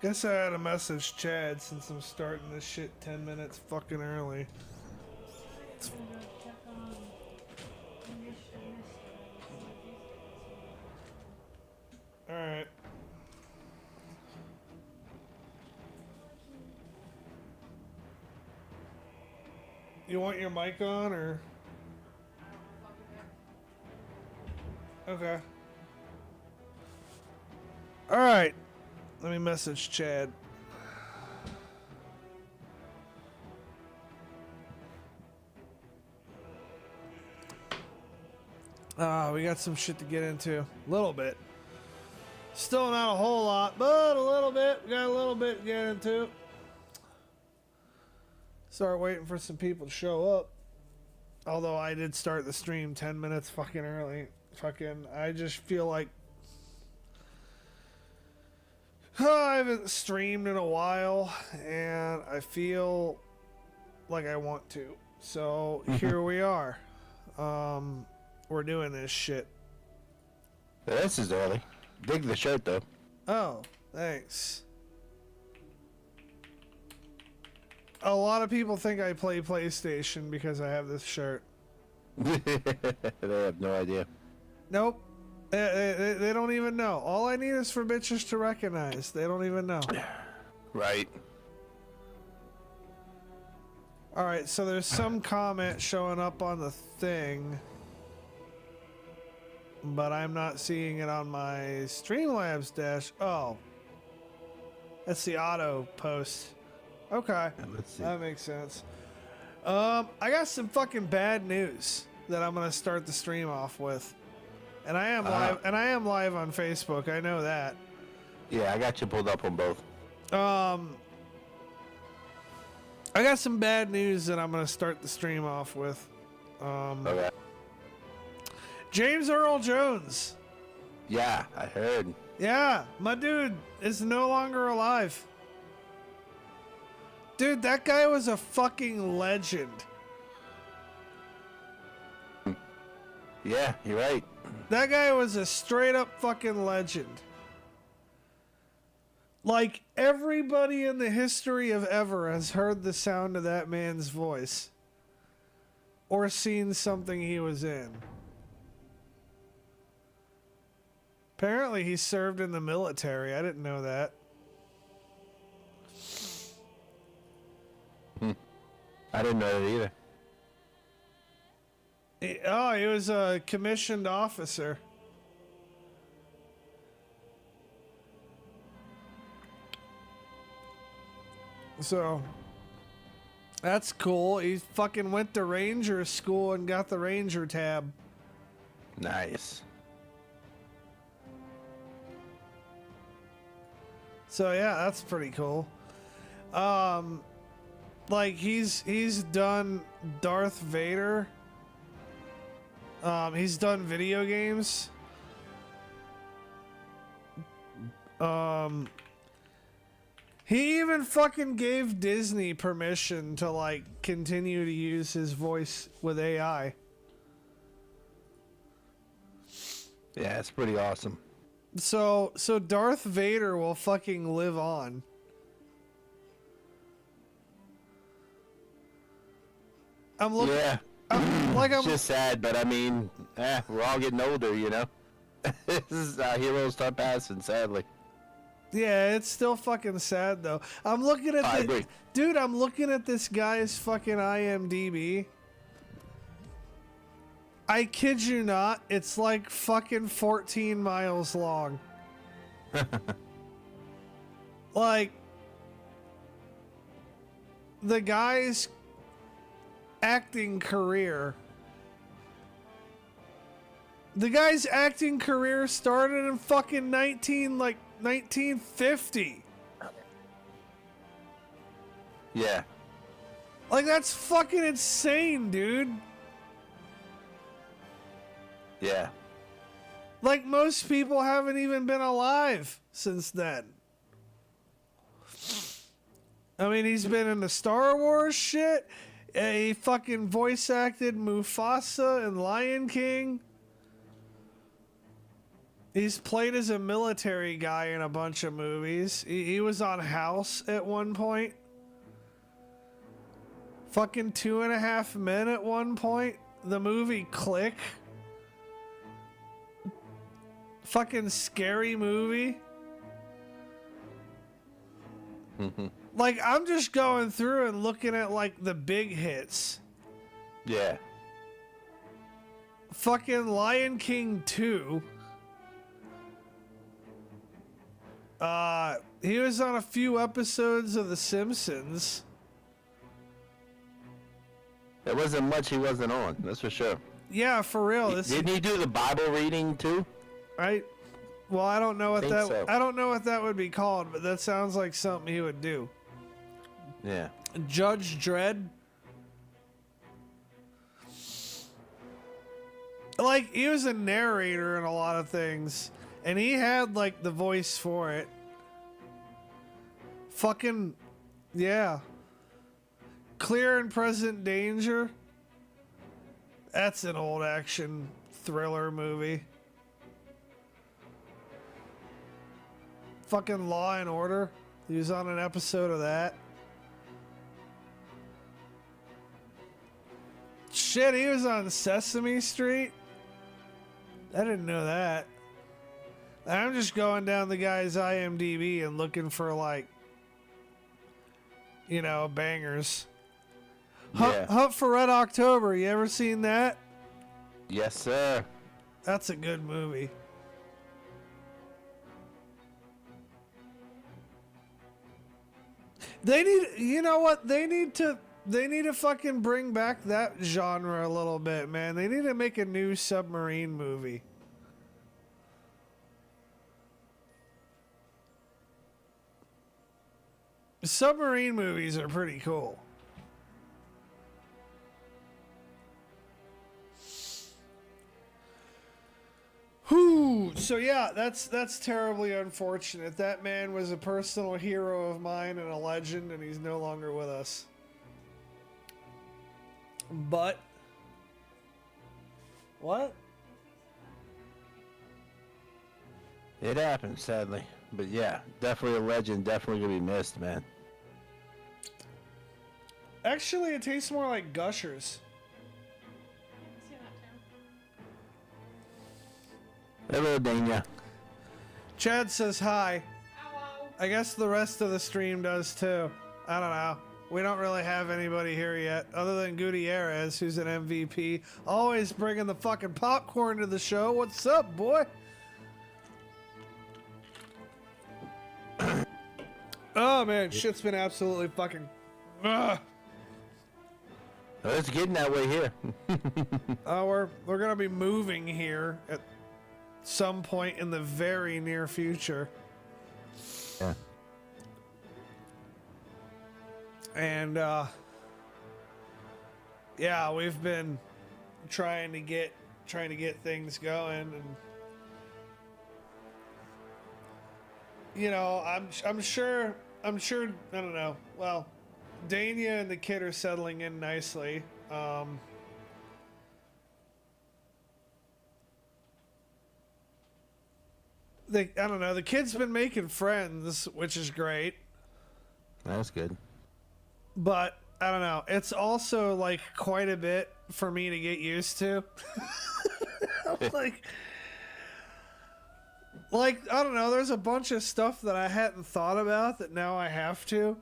Guess I had to message Chad since I'm starting this shit 10 minutes fucking early. Alright. You want your mic on or? Okay. Alright. Let me message Chad. We got some shit to get into. A little bit. Still not a whole lot, but a little bit. We got a little bit to get into. Start waiting for some people to show up. Although I did start the stream 10 minutes fucking early. I just feel like I haven't streamed in a while, and I feel like I want to. So here we are. We're doing this shit. This is early. Dig the shirt, though. Oh, thanks. A lot of people think I play PlayStation because I have this shirt. They have no idea. Nope. They don't even know. All I need is for bitches to recognize. They don't even know. Right. Alright, so there's some comment showing up on the thing, but I'm not seeing it on my Streamlabs dash. Oh. That's the auto post. Okay. Let's see. That makes sense. I got some fucking bad news that I'm gonna start the stream off with. And I am live on Facebook, I know that. Yeah, I got you pulled up on both. I got some bad news that I'm gonna start the stream off with. Okay. James Earl Jones. Yeah, I heard. Yeah, my dude is no longer alive. Dude, that guy was a fucking legend. Yeah, you're right. That guy was a straight up fucking legend. Like, everybody in the history of ever has heard the sound of that man's voice. Or seen something he was in. Apparently he served in the military. I didn't know that. I didn't know that either. He was a commissioned officer. So, that's cool. He fucking went to Ranger school and got the Ranger tab. Nice. So yeah, that's pretty cool. Like he's done Darth Vader. He's done video games. He even fucking gave Disney permission to like continue to use his voice with AI. Yeah, it's pretty awesome. So Darth Vader will fucking live on. I'm looking. Yeah. It's just sad, but I mean, we're all getting older, you know. This is heroes start passing, sadly. Yeah, it's still fucking sad though. I'm looking at I agree. Dude, I'm looking at this guy's fucking IMDb. I kid you not, it's like fucking 14 miles long. Like, the guy's acting career. The guy's acting career started in fucking 1950. Yeah. Like, that's fucking insane, dude. Yeah. Like, most people haven't even been alive since then. I mean, he's been in the Star Wars shit. He fucking voice acted Mufasa in Lion King. He's played as a military guy in a bunch of movies. He was on House at one point. Fucking 2.5 Men at one point. The movie Click. Fucking scary movie. Like, I'm just going through and looking at, like, the big hits. Yeah. Fucking Lion King 2. He was on a few episodes of The Simpsons. There wasn't much he wasn't on, that's for sure. Yeah, for real. Didn't he do the Bible reading too? Right? Well, I don't know what So. I don't know what that would be called, but that sounds like something he would do. Yeah. Judge Dredd. Like, he was a narrator in a lot of things, and he had like the voice for it. Fucking yeah. Clear and Present Danger. That's an old action thriller movie. Fucking Law and Order. He was on an episode of that. Shit, he was on Sesame Street. I didn't know that. I'm just going down the guy's IMDb and looking for, like, you know, bangers. Hunt for Red October. You ever seen that? Yes, sir. That's a good movie. They need, you know what? They need to fucking bring back that genre a little bit, man. They need to make a new submarine movie. Submarine movies are pretty cool. Whew. So yeah, that's terribly unfortunate. That man was a personal hero of mine and a legend, and he's no longer with us. But what? It happened, sadly. But yeah, definitely a legend, definitely gonna be missed, man. Actually, it tastes more like Gushers. Hello, Dania. Chad says hi. Hello. I guess the rest of the stream does too. I don't know. We don't really have anybody here yet, other than Gutierrez, who's an MVP. Always bringing the fucking popcorn to the show. What's up, boy? Oh man, shit's been absolutely fucking. Ugh. Oh, it's getting that way here. We're gonna be moving here at some point in the very near future. Yeah. And yeah, we've been trying to get things going, and you know, I'm sure I don't know. Well, Dania and the kid are settling in nicely. I don't know. The kid's been making friends, which is great. That's good. But I don't know. It's also like quite a bit for me to get used to. like I don't know. There's a bunch of stuff that I hadn't thought about that now I have to.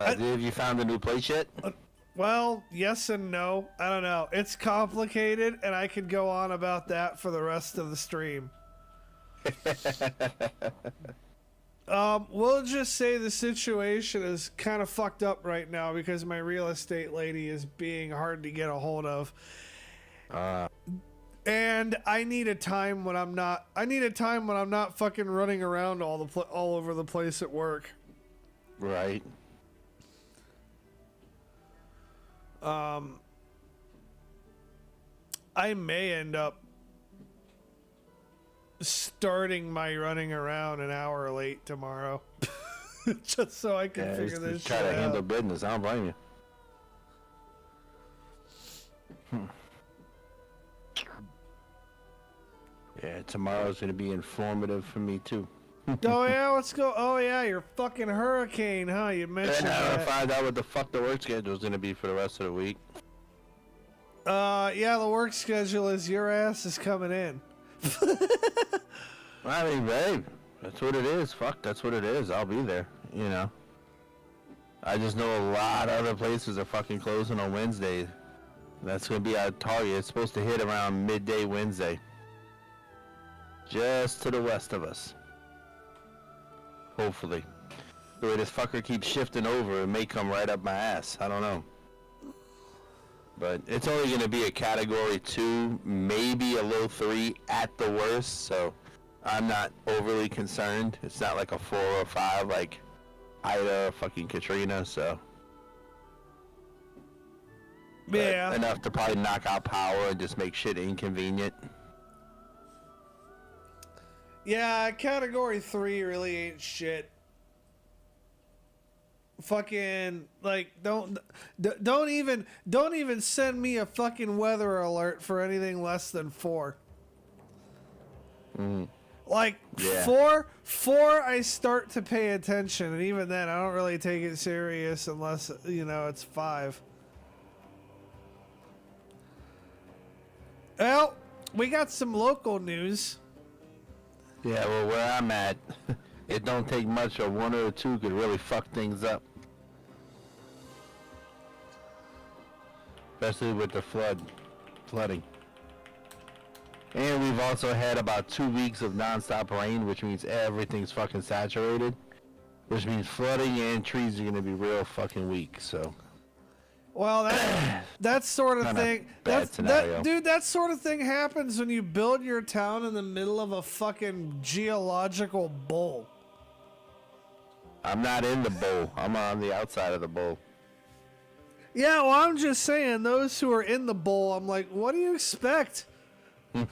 Have you found a new place yet? Well, yes and no. I don't know. It's complicated, and I could go on about that for the rest of the stream. We'll just say the situation is kind of fucked up right now because my real estate lady is being hard to get a hold of. And I need a time when I'm not. I need a time when I'm not fucking running around all over the place at work. Right. I may end up starting my running around an hour late tomorrow, just so I can figure this shit out. Try to handle business. I don't blame you. Yeah, tomorrow's gonna be informative for me too. Oh yeah, let's go. Oh yeah, your fucking hurricane, huh? You mentioned And that. I'll find out what the fuck the work schedule is gonna be for the rest of the week. Yeah, the work schedule is your ass is coming in. I mean, babe, that's what it is. Fuck, that's what it is. I'll be there, you know. I just know a lot of other places are fucking closing on Wednesday. That's gonna be our target. It's supposed to hit around midday Wednesday. Just to the west of us. Hopefully. The way this fucker keeps shifting over, it may come right up my ass. I don't know. But it's only going to be a category 2, maybe a low 3 at the worst, so I'm not overly concerned. It's not like a 4 or 5 like Ida or fucking Katrina, so. Yeah. But enough to probably knock out power and just make shit inconvenient. Yeah, category 3 really ain't shit. Fucking like don't even send me a fucking weather alert for anything less than 4. Like Yeah. 4 I start to pay attention, and even then I don't really take it serious unless it's 5. Well, we got some local news. Yeah, well, where I'm at, it don't take much, or 1 or 2 could really fuck things up. Especially with the flooding. And we've also had about 2 weeks of nonstop rain, which means everything's fucking saturated. Which means flooding and trees are gonna be real fucking weak, so. Well, that sort of thing. That sort of thing happens when you build your town in the middle of a fucking geological bowl. I'm not in the bowl. I'm on the outside of the bowl. Yeah, well, I'm just saying, those who are in the bowl, I'm like, what do you expect? Oh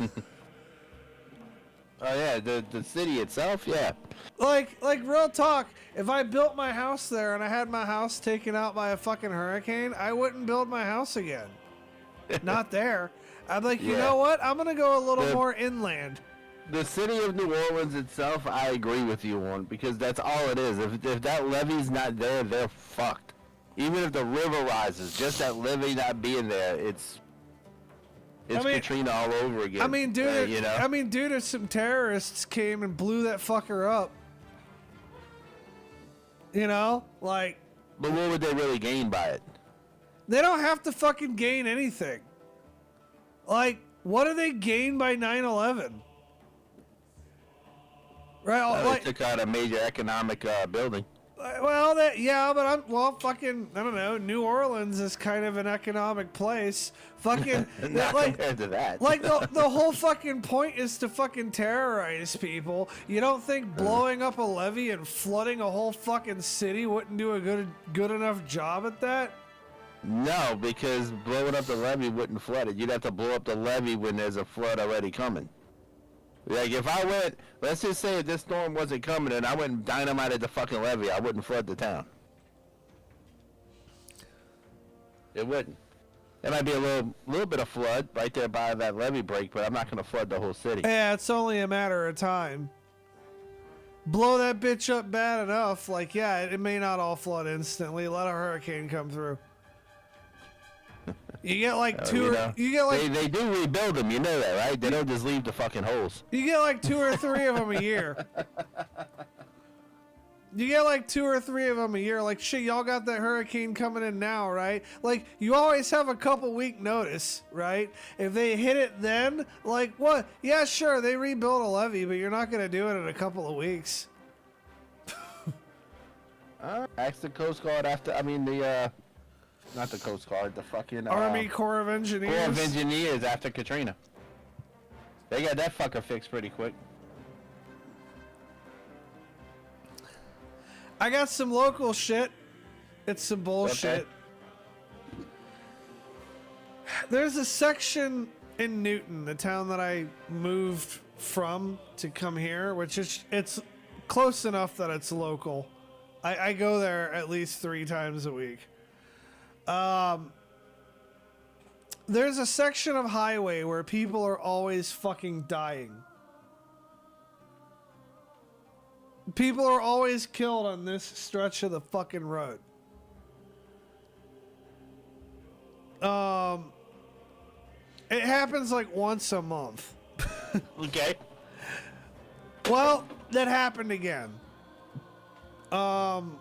yeah, the city itself, yeah. Like real talk, if I built my house there and I had my house taken out by a fucking hurricane, I wouldn't build my house again. Not there. I'm like, you know what? I'm gonna go a little more inland. The city of New Orleans itself, I agree with you on, because that's all it is. If that levee's not there, they're fucked. Even if the river rises, just that levee not being there, it's Katrina all over again. I mean, dude, if some terrorists came and blew that fucker up, like. But what would they really gain by it? They don't have to fucking gain anything. Like, what do they gain by 9/11? Right? They took out a major economic building. Well, but I don't know. New Orleans is kind of an economic place. Fucking, not compared to that. Like the whole fucking point is to fucking terrorize people. You don't think blowing up a levee and flooding a whole fucking city wouldn't do a good enough job at that? No, because blowing up the levee wouldn't flood it. You'd have to blow up the levee when there's a flood already coming. Like, if I went, let's just say if this storm wasn't coming and I went and dynamited the fucking levee, I wouldn't flood the town. It wouldn't. There might be a little bit of flood right there by that levee break, but I'm not going to flood the whole city. Yeah, it's only a matter of time. Blow that bitch up bad enough, like, yeah, it may not all flood instantly. Let a hurricane come through. You get like they do rebuild them, you know that, right? They don't just leave the fucking holes. You get like 2 or 3 of them a year. You get like 2 or 3 of them a year. Like, shit, y'all got that hurricane coming in now, right? Like, you always have a couple week notice, right? If they hit it then, like, what? Yeah, sure, they rebuild a levee, but you're not going to do it in a couple of weeks. Ask the Coast Guard not the Coast Guard, the fucking Army Corps of Engineers. Corps of Engineers after Katrina. They got that fucker fixed pretty quick. I got some local shit. It's some bullshit. Okay. There's a section in Newton, the town that I moved from to come here, which it's close enough that it's local. I go there at least 3 times a week. There's a section of highway where people are always fucking dying. People are always killed on this stretch of the fucking road. It happens like once a month. Okay. Well, that happened again. And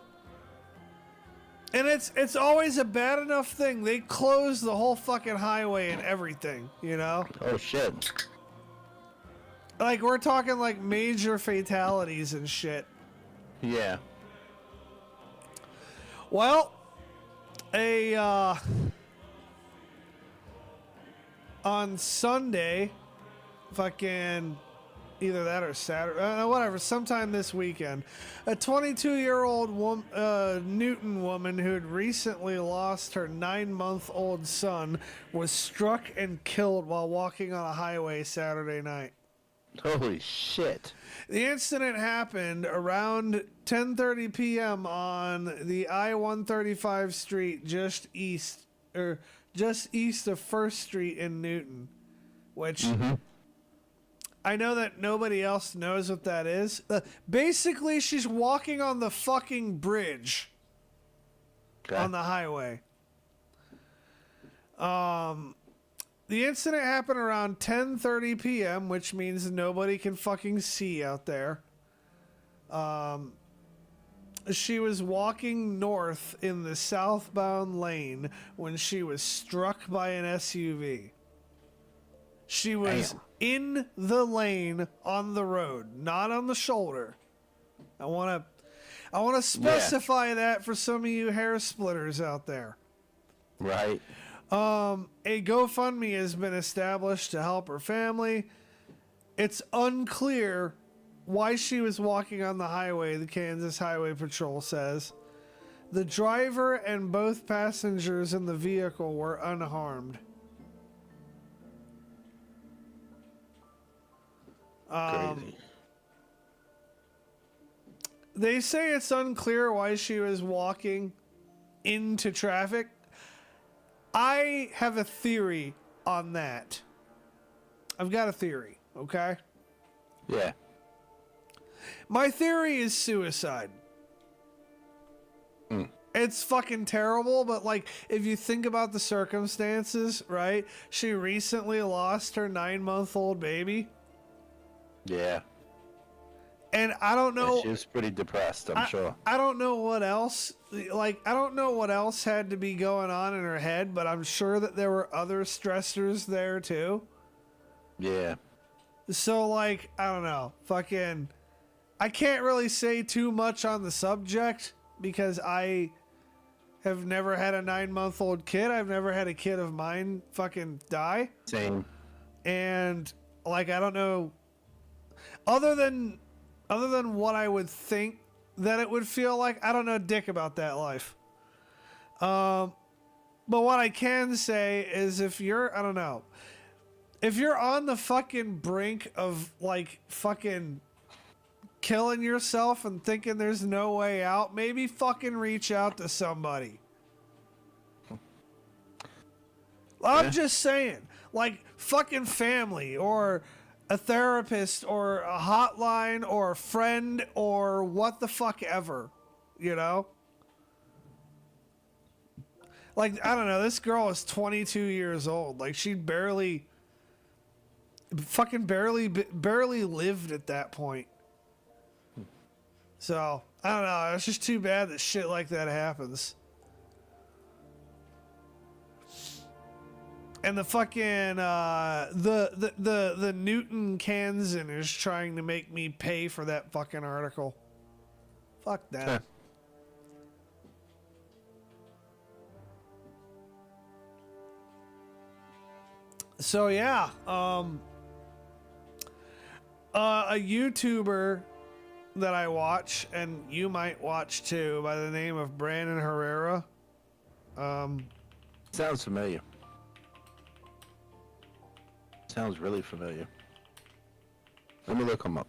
it's always a bad enough thing. They close the whole fucking highway and everything, you know? Oh shit. Like, we're talking like major fatalities and shit. Yeah. Well, on Sunday, fucking either that or Saturday, whatever, sometime this weekend, a 22-year-old Newton woman who had recently lost her 9-month-old son was struck and killed while walking on a highway Saturday night. Holy shit. The incident happened around 10:30 p.m. on the I-135 street just east of 1st Street in Newton, which I know that nobody else knows what that is. Basically, she's walking on the fucking bridge on the highway. The incident happened around 10:30 p.m., which means nobody can fucking see out there. She was walking north in the southbound lane when she was struck by an SUV. She was in the lane on the road, not on the shoulder. I want to specify that for some of you hair splitters out there. Right. A GoFundMe has been established to help her family. It's unclear why she was walking on the highway, the Kansas Highway Patrol says. The driver and both passengers in the vehicle were unharmed. Crazy. They say it's unclear why she was walking into traffic. I have a theory on that. I've got a theory, okay? Yeah. My theory is suicide. It's fucking terrible, but like, if you think about the circumstances, right? She recently lost her 9-month-old baby. Yeah. And I don't know. Yeah, she was pretty depressed, I'm sure. I don't know what else. Like, I don't know what else had to be going on in her head, but I'm sure that there were other stressors there too. Yeah. So, like, I don't know. Fucking, I can't really say too much on the subject because I have never had a 9-month-old kid. I've never had a kid of mine fucking die. Same. And, like, I don't know. Other than what I would think that it would feel like, I don't know dick about that life. But what I can say is if you're on the fucking brink of like fucking killing yourself and thinking there's no way out, maybe fucking reach out to somebody. I'm just saying, like fucking family or a therapist or a hotline or a friend or what the fuck ever, you know? Like, I don't know, this girl is 22 years old. Like, she barely lived at that point. So, I don't know, it's just too bad that shit like that happens. And the fucking the Newton Kansan is trying to make me pay for that fucking article. Fuck that. So yeah, a YouTuber that I watch and you might watch too by the name of Brandon Herrera. Sounds familiar. Sounds really familiar. Let me look him up.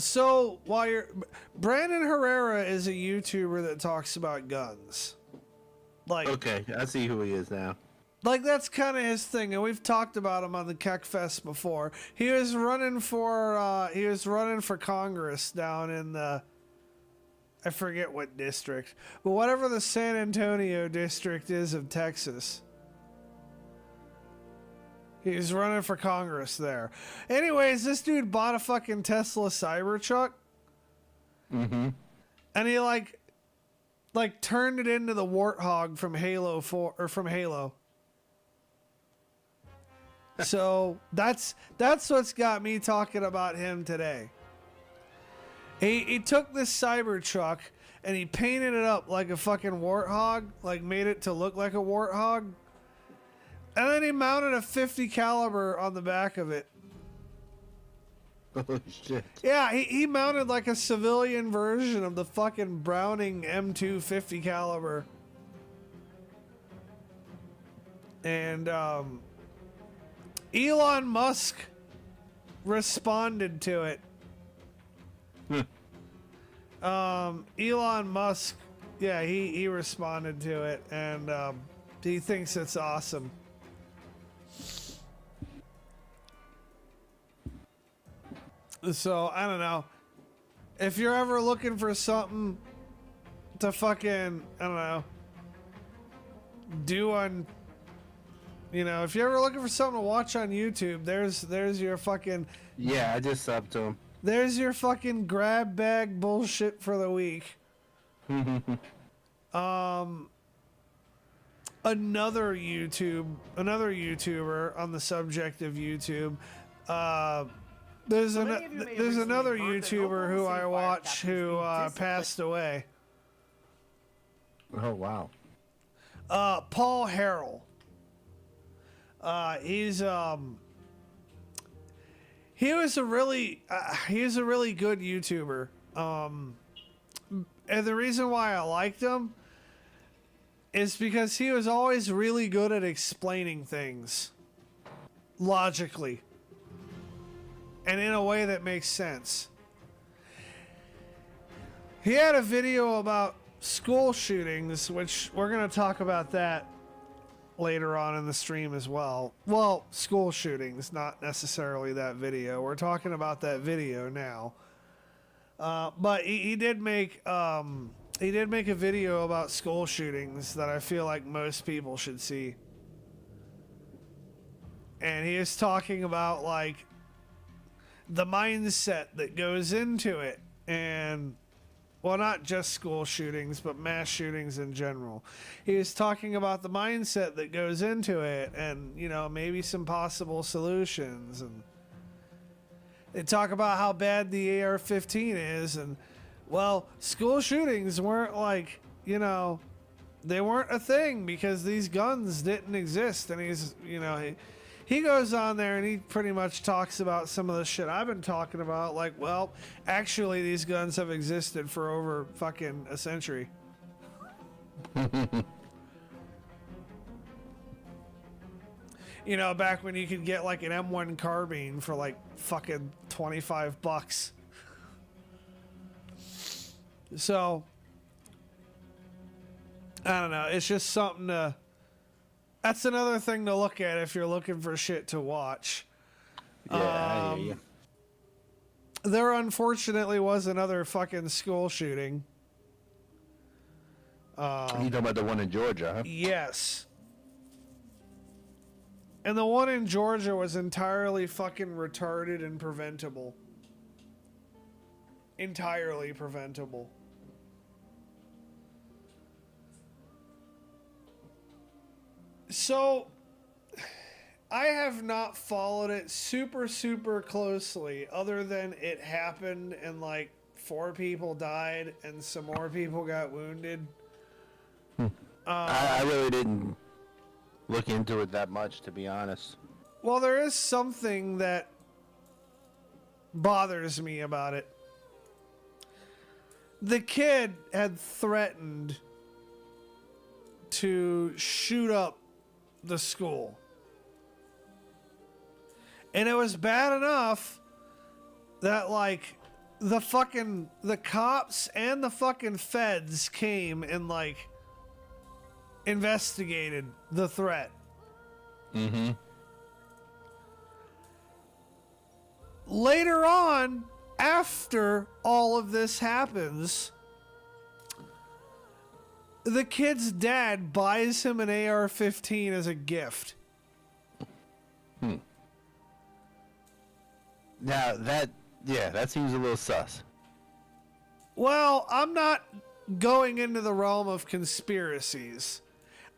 So while you're Brandon Herrera is a YouTuber that talks about guns. Like Okay, I see who he is now. Like that's kind of his thing, and we've talked about him on the Kekfest before. He was running for Congress down in the, I forget what district, but whatever the San Antonio district is of Texas. He was running for Congress there. Anyways, this dude bought a fucking Tesla Cybertruck. Mm-hmm. And he like turned it into the Warthog from Halo 4 or from Halo. So that's what's got me talking about him today. He took this Cybertruck and he painted it up like a fucking Warthog, like made it to look like a Warthog. And then he mounted a 50 caliber on the back of it. Oh shit. Yeah, he mounted like a civilian version of the fucking Browning M2 50 caliber. And Elon Musk responded to it. Elon Musk, yeah, he responded to it, and he thinks it's awesome. So, I don't know. If you're ever looking for something to fucking, I don't know, do on, you know, if you're ever looking for something to watch on YouTube, there's your fucking... Yeah, I just subbed to him. There's your fucking grab bag bullshit for the week. Another YouTuber on the subject of YouTube, there's another YouTuber who I watch who passed away. Oh wow. Paul Harrell. He was a really good YouTuber. And the reason why I liked him is because he was always really good at explaining things logically and in a way that makes sense. He had a video about school shootings, which we're going to talk about that later on in the stream as well. Well, school shootings, not necessarily that video. We're talking about that video now. But he did make a video about school shootings that I feel like most people should see. And he is talking about like the mindset that goes into it, and well, not just school shootings, but mass shootings in general. He is talking about the mindset that goes into it, and you know, maybe some possible solutions. And they talk about how bad the AR-15 is, and well, school shootings weren't like, you know, they weren't a thing because these guns didn't exist. And he's, you know, he goes on there and he pretty much talks about some of the shit I've been talking about. Like, well, actually, these guns have existed for over fucking a century. You know, back when you could get like an M1 carbine for like fucking $25. So, I don't know. It's just something to... That's another thing to look at if you're looking for shit to watch. Yeah, I hear you. There unfortunately was another fucking school shooting. You talking about the one in Georgia, huh? Yes. And the one in Georgia was entirely fucking retarded and preventable. Entirely preventable. So, I have not followed it super closely, other than it happened and like 4 people died and some more people got wounded. I really didn't look into it that much, to be honest. Well, there is something that bothers me about it. The kid had threatened to shoot up the school. And it was bad enough that, like, the cops and the fucking feds came and like investigated the threat. Mm-hmm. Later on, after all of this happens, the kid's dad buys him an AR-15 as a gift. Now that seems a little sus. Well, I'm not going into the realm of conspiracies.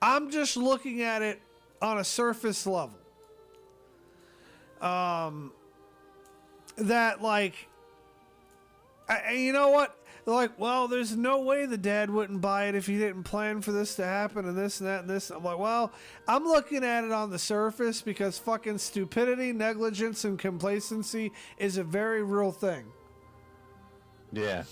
I'm just looking at it on a surface level. That like, you know what? They're like, well, there's no way the dad wouldn't buy it if he didn't plan for this to happen and this and that and this. I'm like, well, I'm looking at it on the surface because fucking stupidity, negligence, and complacency is a very real thing. Yeah.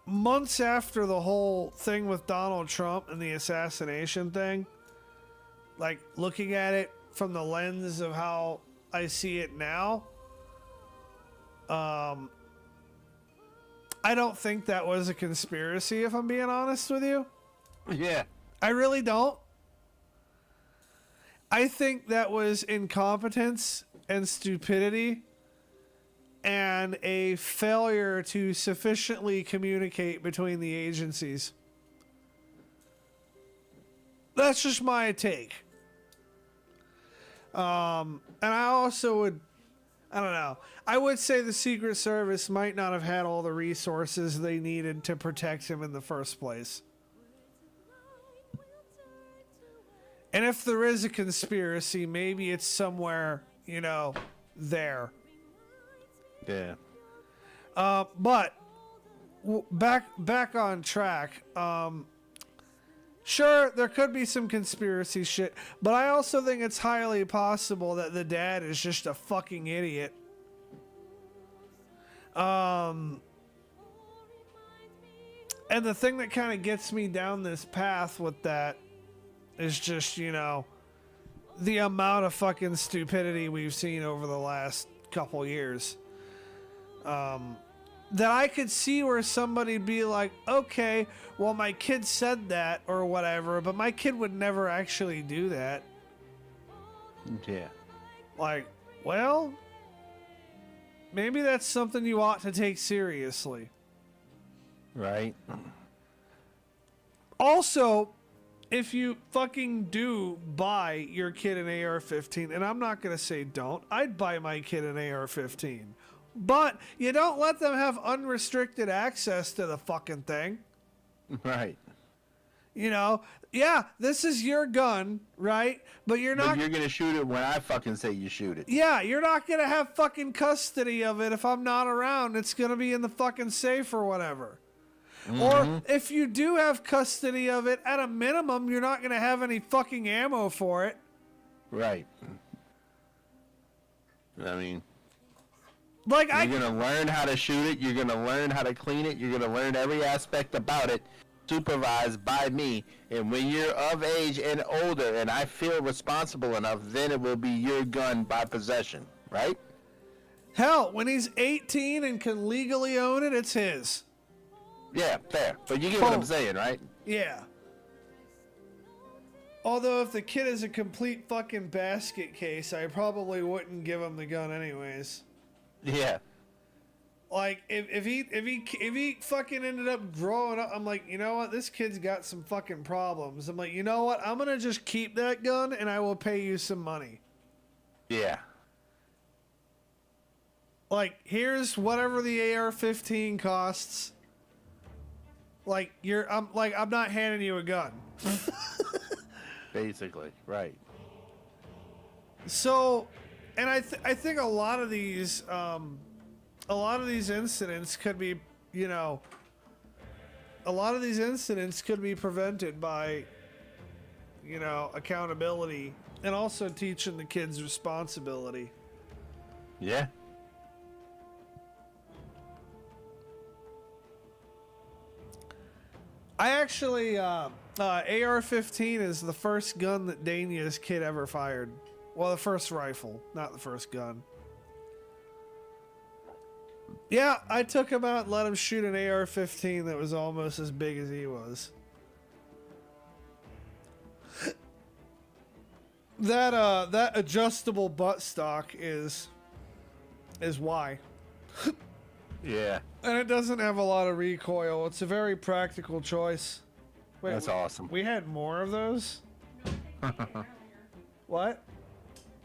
Months after the whole thing with Donald Trump and the assassination thing, like looking at it from the lens of how I see it now, I don't think that was a conspiracy, if I'm being honest with you. Yeah. I really don't. I think that was incompetence and stupidity and a failure to sufficiently communicate between the agencies. That's just my take. And I also would, I don't know, I would say the Secret Service might not have had all the resources they needed to protect him in the first place. And if there is a conspiracy, maybe it's somewhere, you know, there. Yeah. But back on track. Sure, there could be some conspiracy shit, but I also think it's highly possible that the dad is just a fucking idiot. And the thing that kind of gets me down this path with that is just, you know, the amount of fucking stupidity we've seen over the last couple years. That I could see where somebody'd be like, okay, well, my kid said that or whatever, but my kid would never actually do that. Yeah. Like, well, maybe that's something you ought to take seriously. Right. Also, if you fucking do buy your kid an AR-15, and I'm not going to say don't, I'd buy my kid an AR-15. But you don't let them have unrestricted access to the fucking thing. Right. You know, yeah, this is your gun, right? But you're not. But you're gonna shoot it when I fucking say you shoot it. Yeah, you're not gonna have fucking custody of it if I'm not around. It's gonna be in the fucking safe or whatever. Mm-hmm. Or if you do have custody of it, at a minimum, you're not gonna have any fucking ammo for it. Right. I mean. Like you're gonna learn how to shoot it. You're gonna learn how to clean it. You're gonna learn every aspect about it, supervised by me. And when you're of age and older, and I feel responsible enough, then it will be your gun by possession, right? Hell, when he's 18 and can legally own it, it's his. Yeah, fair. But you get what I'm saying, right? Yeah. Although if the kid is a complete fucking basket case, I probably wouldn't give him the gun anyways. Yeah. Like if he fucking ended up growing up, I'm like, you know what, this kid's got some fucking problems. I'm like, you know what, I'm gonna just keep that gun and I will pay you some money. Yeah. Like, here's whatever the AR-15 costs. Like I'm not handing you a gun. Basically, right. So, and I think a lot of these incidents could be, you know, prevented by, you know, accountability and also teaching the kids responsibility. Yeah. I actually, AR-15 is the first gun that Dania's kid ever fired. Well, the first rifle, not the first gun. Yeah, I took him out and let him shoot an AR-15 that was almost as big as he was. That adjustable buttstock is why. Yeah. And it doesn't have a lot of recoil. It's a very practical choice. Wait, That's awesome. We had more of those? No, I didn't eat it earlier. What?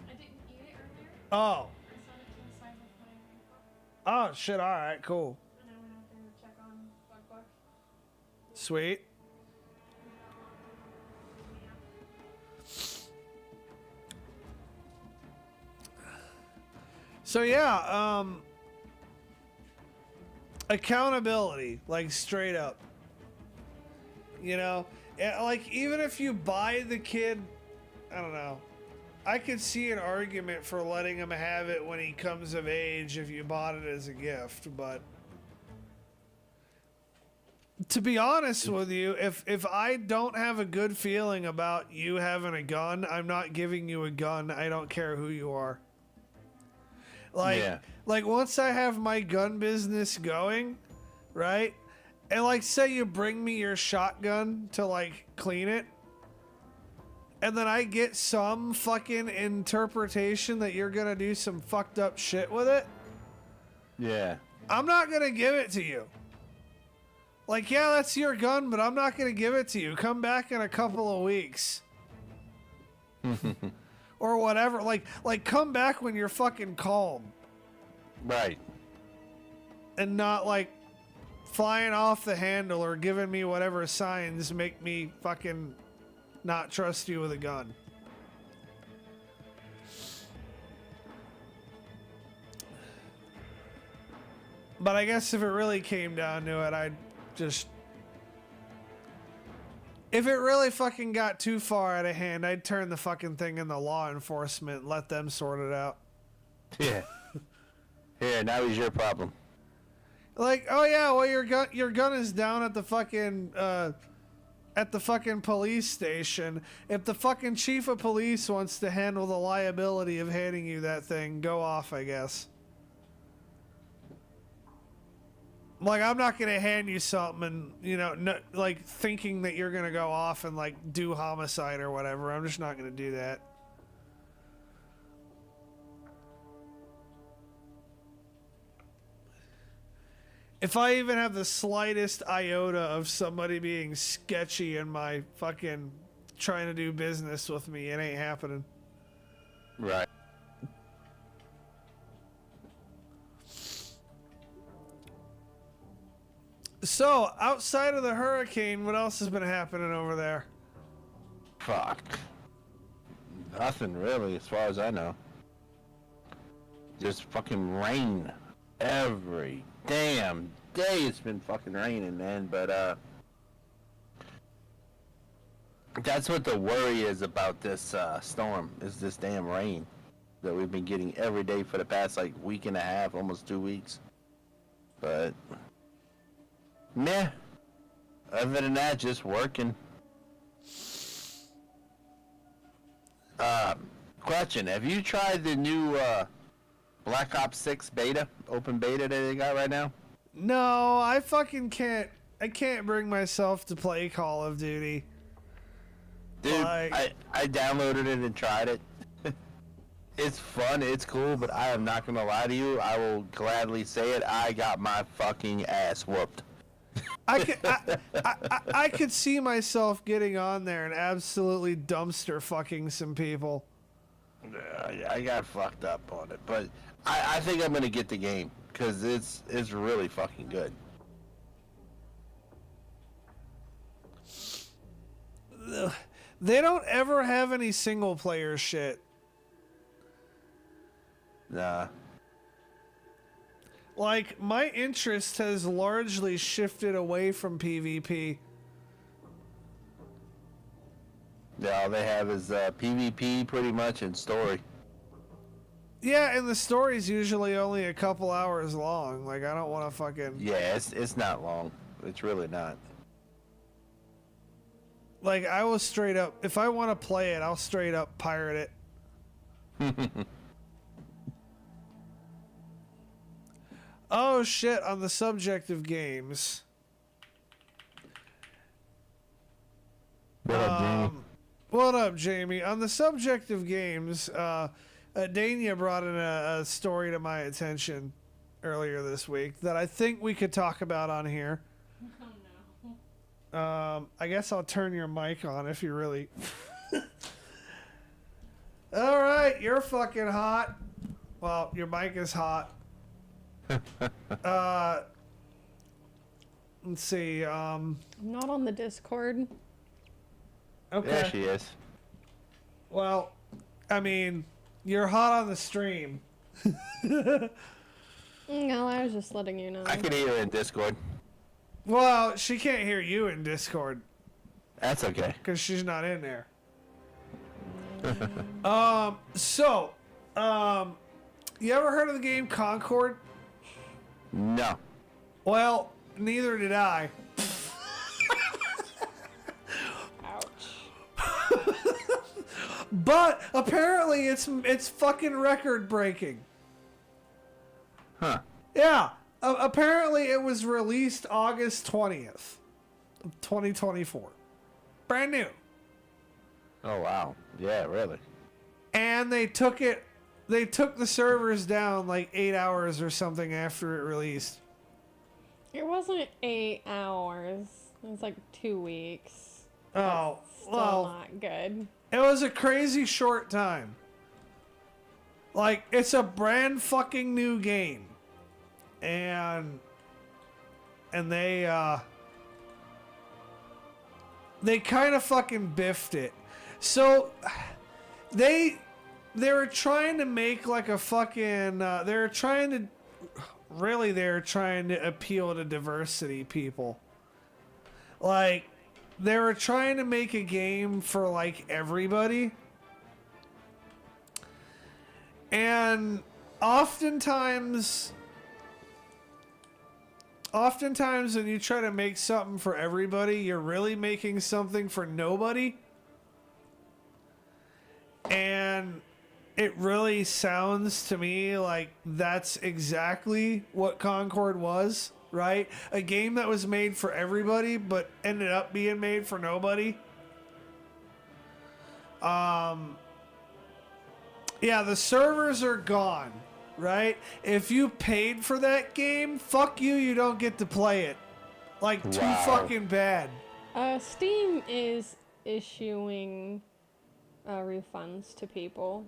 I didn't eat it earlier. Oh. I set it to the side with my Oh, shit. All right, cool. and I went out there to check on Buck. Sweet. So yeah, accountability, like straight up. You know, like even if you buy the kid, I don't know. I could see an argument for letting him have it when he comes of age if you bought it as a gift, but to be honest with you, if I don't have a good feeling about you having a gun, I'm not giving you a gun. I don't care who you are. Like once I have my gun business going, right? And like say you bring me your shotgun to like clean it, and then I get some fucking interpretation that you're gonna do some fucked up shit with it. Yeah. I'm not gonna give it to you. Like, yeah, that's your gun, but I'm not gonna give it to you. Come back in a couple of weeks. Or whatever. Like come back when you're fucking calm. Right. And not like flying off the handle or giving me whatever signs make me fucking not trust you with a gun. But I guess if it really came down to it, I'd just... If it really fucking got too far out of hand, I'd turn the fucking thing into law enforcement and let them sort it out. Yeah. Here, now he's your problem. Like, oh yeah, well your gun is down at the fucking police station. If the fucking chief of police wants to handle the liability of handing you that thing, go off, I guess. Like, I'm not gonna hand you something and, you know, like thinking that you're gonna go off and like do homicide or whatever. I'm just not gonna do that. If I even have the slightest iota of somebody being sketchy in my fucking trying to do business with me, it ain't happening. Right. So, outside of the hurricane, what else has been happening over there? Fuck. Nothing really, as far as I know. Just fucking rain. Every damn day it's been fucking raining, man. But, that's what the worry is about this, storm, is this damn rain that we've been getting every day for the past, like, week and a half, almost 2 weeks. But... meh. Other than that, just working. Question: have you tried the new Black Ops 6 beta, open beta that they got right now? No, I fucking can't. I can't bring myself to play Call of Duty. Dude, Like... I downloaded it and tried it. It's fun, it's cool, but I am not gonna lie to you. I will gladly say it. I got my fucking ass whooped. I could see myself getting on there and absolutely dumpster fucking some people. I got fucked up on it, but I think I'm gonna get the game because it's really fucking good. They don't ever have any single player shit. Nah. Like, my interest has largely shifted away from PvP. Yeah, all they have is PvP pretty much and story. Yeah, and the story's usually only a couple hours long. Like, I don't want to fucking... Yeah, it's not long. It's really not. Like, I will straight up... If I want to play it, I'll straight up pirate it. Oh shit, on the subject of games. What up, Jamie? What up, Jamie? On the subject of games, Dania brought in a story to my attention earlier this week that I think we could talk about on here. Oh no. I guess I'll turn your mic on if you really... All right, you're fucking hot. Well, your mic is hot. Let's see. I'm not on the Discord. Okay. Yeah, she is. Well, I mean, you're hot on the stream. No, I was just letting you know. I can hear her in Discord. Well, she can't hear you in Discord That's okay. because she's not in there. You ever heard of the game Concord? No. Well, neither did I. Ouch. But apparently it's fucking record breaking. Huh. Yeah. Apparently it was released August 20th, 2024. Brand new. Oh, wow. Yeah, really. And they took the servers down like 8 hours or something after it released. It wasn't 8 hours. It was like 2 weeks. Oh, Still well, not good. it was a crazy short time. Like, it's a brand fucking new game. And they kind of fucking biffed it. So they were trying to make like a fucking they were trying to appeal to diversity people. Like, they were trying to make a game for like everybody. And oftentimes when you try to make something for everybody, you're really making something for nobody. And it really sounds to me like that's exactly what Concord was, right? A game that was made for everybody, but ended up being made for nobody. Yeah, the servers are gone, right? If you paid for that game, fuck you, you don't get to play it. Like, too Wow. fucking bad. Steam is issuing refunds to people.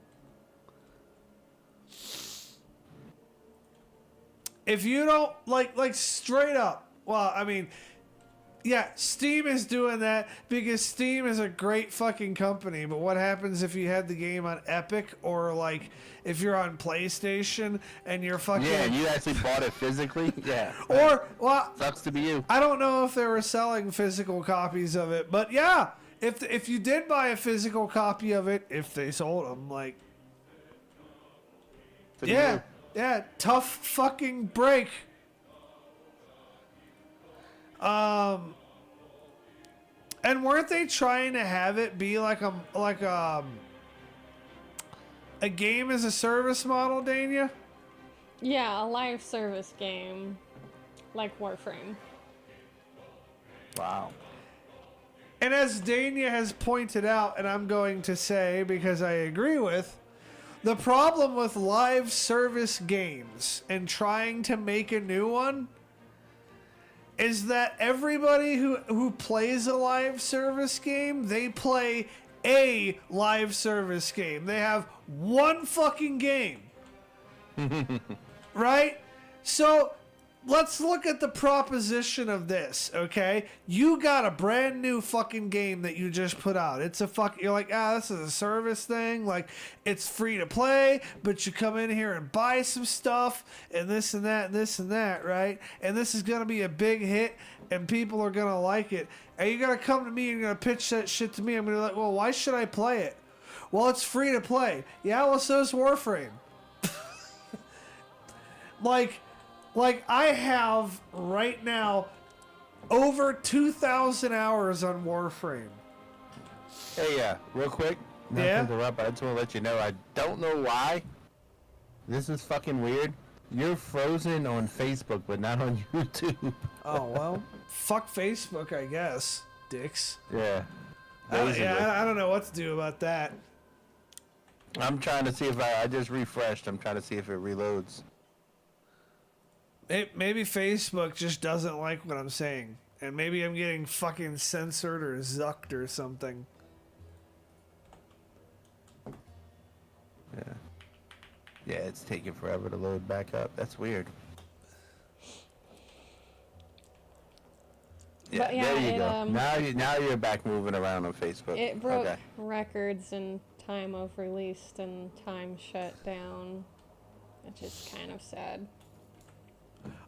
If you don't like straight up, well, I mean, yeah, Steam is doing that because Steam is a great fucking company. But what happens if you had the game on Epic or like if you're on PlayStation and you're fucking Yeah, you actually bought it physically? Yeah. or well, Sucks to be you. I don't know if they were selling physical copies of it, but yeah, if you did buy a physical copy of it, if they sold them, like To be yeah, you. yeah, tough fucking break. And weren't they trying to have it be like a game as a service model, Dania? Yeah, a live service game like Warframe. Wow. And as Dania has pointed out, and I'm going to say because I agree with, the problem with live service games and trying to make a new one is that everybody who plays a live service game, they play a live service game. They have one fucking game. Right? So let's look at the proposition of this, okay? You got a brand new fucking game that you just put out. It's a you're like, this is a service thing. Like, it's free to play, but you come in here and buy some stuff and this and that and this and that, right? And this is gonna be a big hit and people are gonna like it. And you're gonna come to me and you're gonna pitch that shit to me. I'm gonna be like, well, why should I play it? Well, it's free to play. Yeah, well, so's Warframe. Like, I have, right now, over 2,000 hours on Warframe. Hey, real quick. Not Yeah? to interrupt, but I just want to let you know, I don't know why. This is fucking weird. You're frozen on Facebook, but not on YouTube. Oh, well, fuck Facebook, I guess. Dicks. Yeah. I don't know what to do about that. I'm trying to see if I just refreshed. I'm trying to see if it reloads. Maybe Facebook just doesn't like what I'm saying. And maybe I'm getting fucking censored or zucked or something. Yeah. Yeah, it's taking forever to load back up. That's weird. Yeah, But yeah, there you it, go. Now you're back moving around on Facebook. It broke Okay. records in time of release and time shut down, which is kind of sad.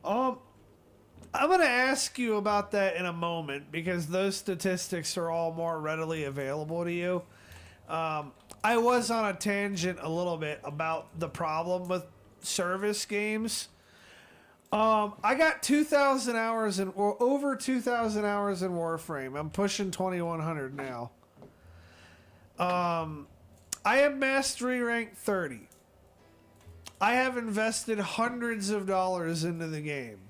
I'm gonna ask you about that in a moment because those statistics are all more readily available to you. I was on a tangent a little bit about the problem with service games. I got 2,000 hours or over 2,000 hours in Warframe. I'm pushing 2,100 now. I am mastery rank 30. I have invested hundreds of dollars into the game.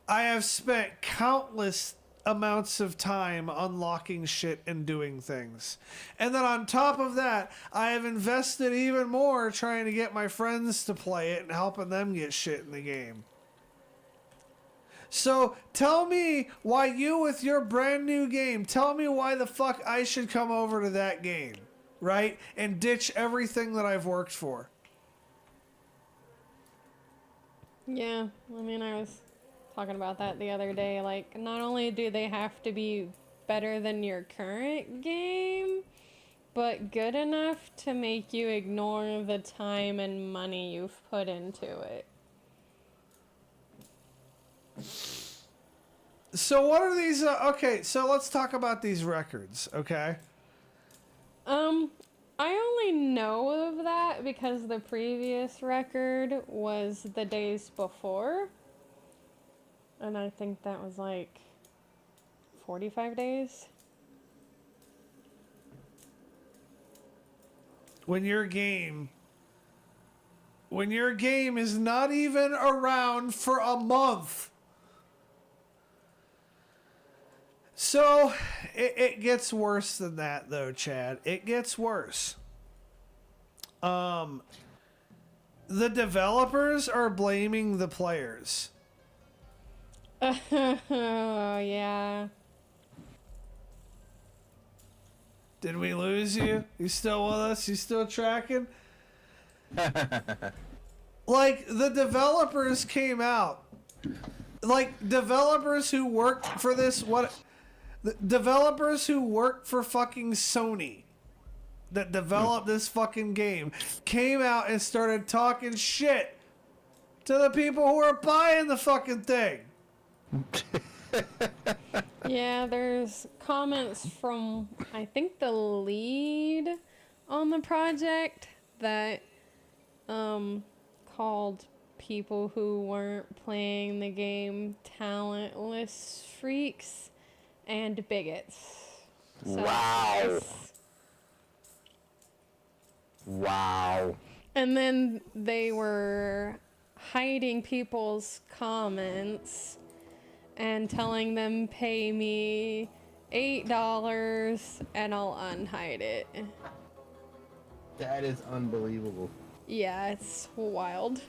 I have spent countless amounts of time unlocking shit and doing things. And then on top of that, I have invested even more trying to get my friends to play it and helping them get shit in the game. So tell me why you with your brand new game, tell me why the fuck I should come over to that game, right? And ditch everything that I've worked for. Yeah, I mean, I was talking about that the other day. Like, not only do they have to be better than your current game, but good enough to make you ignore the time and money you've put into it. So what are these? Okay, so let's talk about these records, okay? I only know of that because the previous record was the days before. And I think that was like 45 days. When your game is not even around for a month. So, it gets worse than that, though, Chad. It gets worse. The developers are blaming the players. Oh, yeah. Did we lose you? You still with us? You still tracking? Like, the developers came out. Like, developers who worked for this, the developers who worked for fucking Sony that developed this fucking game came out and started talking shit to the people who are buying the fucking thing. Yeah, there's comments from, I think, the lead on the project that called people who weren't playing the game talentless freaks and bigots. So Wow. it's- Wow. And then they were hiding people's comments and telling them pay me $8 and I'll unhide it. That is unbelievable. Yeah, it's wild.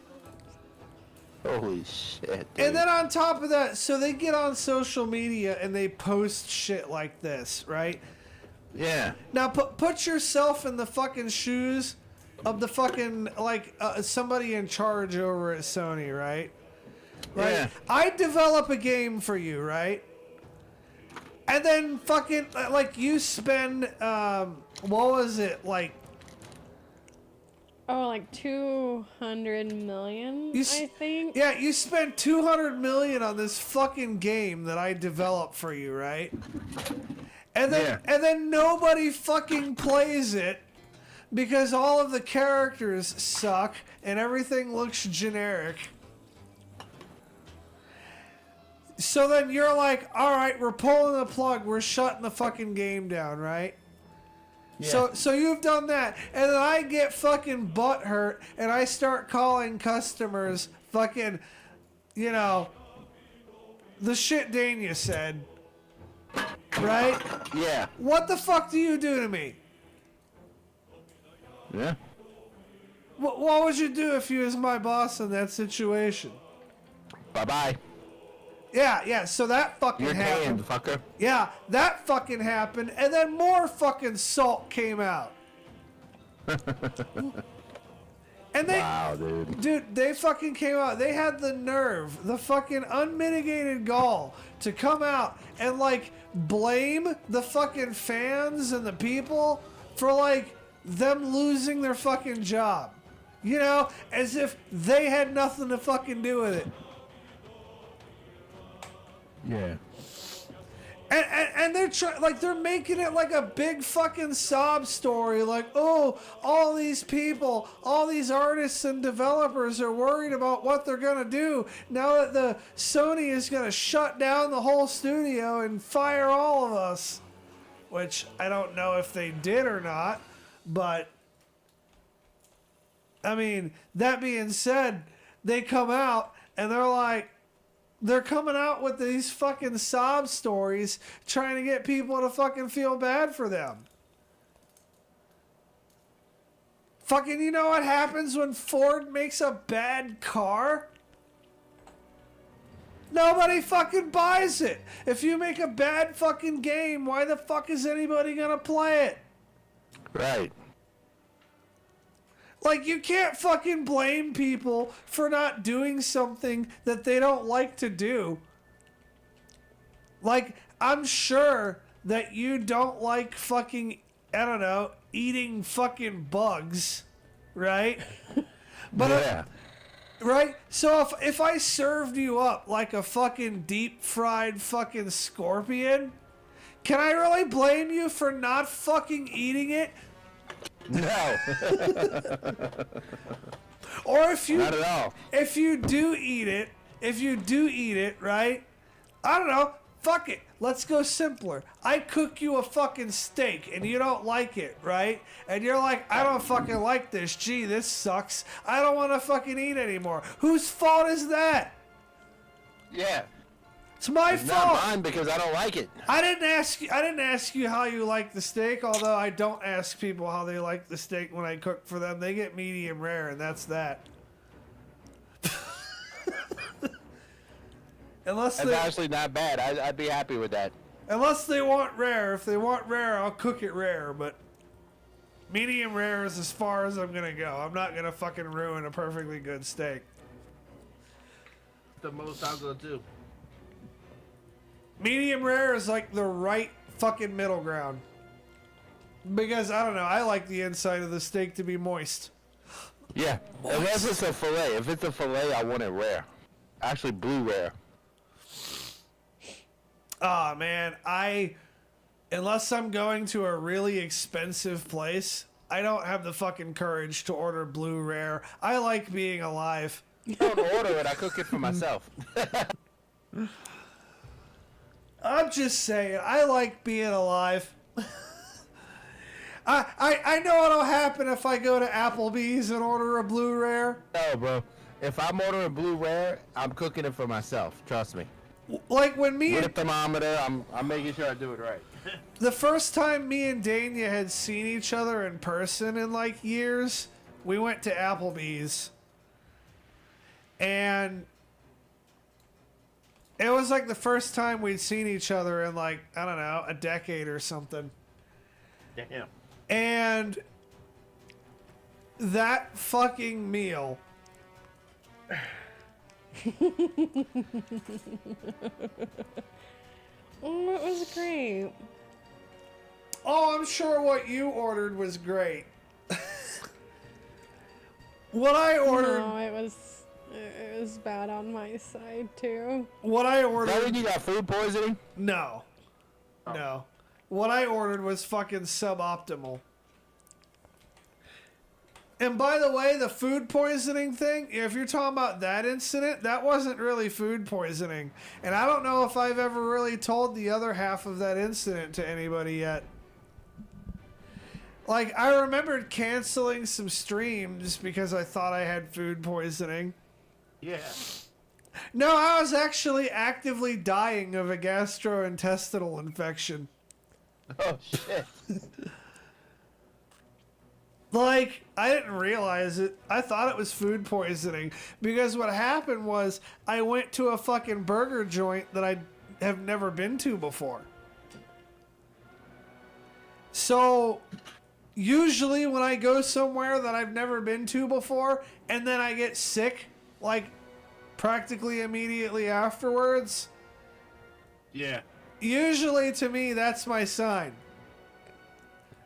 Holy shit. Dude. And then on top of that, so they get on social media and they post shit like this, right? Yeah. Now put yourself in the fucking shoes of the fucking, like, somebody in charge over at Sony, right? Right? Yeah. I develop a game for you, right? And then fucking, like, you spend, what was it, like, Oh, like 200 million, I think. yeah, you spent 200 million on this fucking game that I developed for you, right? And then nobody fucking plays it because all of the characters suck and everything looks generic. So then you're like, all right, we're pulling the plug, we're shutting the fucking game down, right? So you've done that, and then I get fucking butthurt, and I start calling customers fucking, you know, the shit Dania said, right? Yeah. What the fuck do you do to me? Yeah. What would you do if you was my boss in that situation? Bye-bye. Yeah, so that fucking You're happened. canned, fucker. Yeah, that fucking happened, and then more fucking salt came out. And they, Wow, dude. they fucking came out. They had the nerve, the fucking unmitigated gall to come out and, like, blame the fucking fans and the people for, like, them losing their fucking job. You know, as if they had nothing to fucking do with it. Yeah. And they're they're making it like a big fucking sob story, like, oh, all these people, all these artists and developers are worried about what they're gonna do now that the Sony is gonna shut down the whole studio and fire all of us. Which I don't know if they did or not, but I mean, that being said, they come out and they're like, they're coming out with these fucking sob stories trying to get people to fucking feel bad for them. Fucking, you know what happens when Ford makes a bad car? Nobody fucking buys it. If you make a bad fucking game, why the fuck is anybody gonna play it? Right. Like, you can't fucking blame people for not doing something that they don't like to do. Like, I'm sure that you don't like fucking, I don't know, eating fucking bugs, right? But Yeah. right? So if I served you up like a fucking deep fried fucking scorpion, can I really blame you for not fucking eating it? No. Or if you Not at all. if you do eat it, right? I don't know. Fuck it. Let's go simpler. I cook you a fucking steak and you don't like it, right? And you're like, I don't fucking like this. Gee, this sucks. I don't want to fucking eat anymore. Whose fault is that? Yeah. It's my It's fault. not mine because I don't like it. I didn't ask you how you like the steak, although I don't ask people how they like the steak when I cook for them. They get medium rare and that's that. Unless That's they actually not bad. I'd be happy with that. Unless they want rare. If they want rare, I'll cook it rare, but medium rare is as far as I'm gonna go. I'm not gonna fucking ruin a perfectly good steak. The most I'll go to. Medium rare is like the right fucking middle ground. Because, I don't know, I like the inside of the steak to be moist. Yeah. Unless it's a fillet. If it's a fillet, I want it rare. Actually, blue rare. Ah, man, unless I'm going to a really expensive place, I don't have the fucking courage to order blue rare. I like being alive. I don't order it. I cook it for myself. I'm just saying, I like being alive. I know what'll happen if I go to Applebee's and order a blue rare. No, bro. If I'm ordering blue rare, I'm cooking it for myself. Trust me. Like when me With a and thermometer, I'm making sure I do it right. the first time me and Dania had seen each other in person in like years, we went to Applebee's. And it was like the first time we'd seen each other in like, I don't know, a decade or something. Damn. And that fucking meal. Oh, it was great. Oh, I'm sure what you ordered was great. What I ordered. No, it was bad on my side too. What I Is that ordered. when you got food poisoning? No. No. What I ordered was fucking suboptimal. And by the way, the food poisoning thing, if you're talking about that incident, that wasn't really food poisoning. And I don't know if I've ever really told the other half of that incident to anybody yet. Like, I remembered canceling some streams because I thought I had food poisoning. Yeah. No, I was actually actively dying of a gastrointestinal infection. Oh shit. Like, I didn't realize it. I thought it was food poisoning because what happened was I went to a fucking burger joint that I have never been to before. So, usually when I go somewhere that I've never been to before and then I get sick, like, practically immediately afterwards, Yeah. usually to me that's my sign.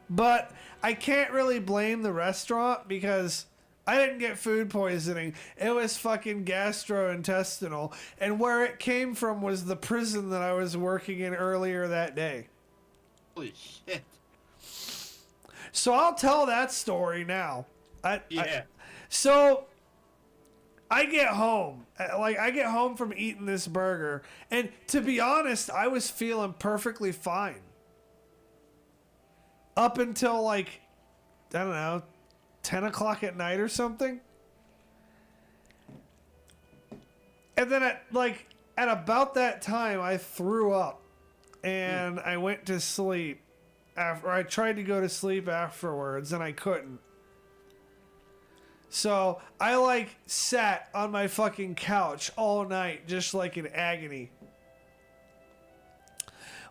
But I can't really blame the restaurant because I didn't get food poisoning. It was fucking gastrointestinal. And where it came from was the prison that I was working in earlier that day. Holy shit. So I'll tell that story now. Yeah. So I get home. I get home from eating this burger. And to be honest, I was feeling perfectly fine. Up until like, I don't know, 10 o'clock at night or something. And then at about that time, I threw up. And I went to sleep. After I tried to go to sleep afterwards, and I couldn't. So I sat on my fucking couch all night, just like in agony.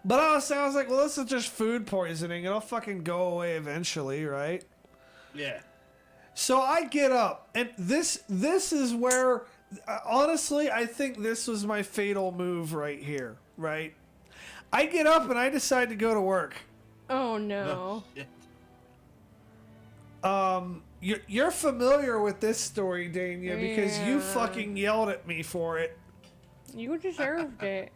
But honestly, I was like, well, this is just food poisoning. It'll fucking go away eventually, right? Yeah. So I get up, and this is where, honestly, I think this was my fatal move right here, right? I get up and I decide to go to work. Oh no. You're familiar with this story, Dania, because you Yeah. fucking yelled at me for it. You deserved it.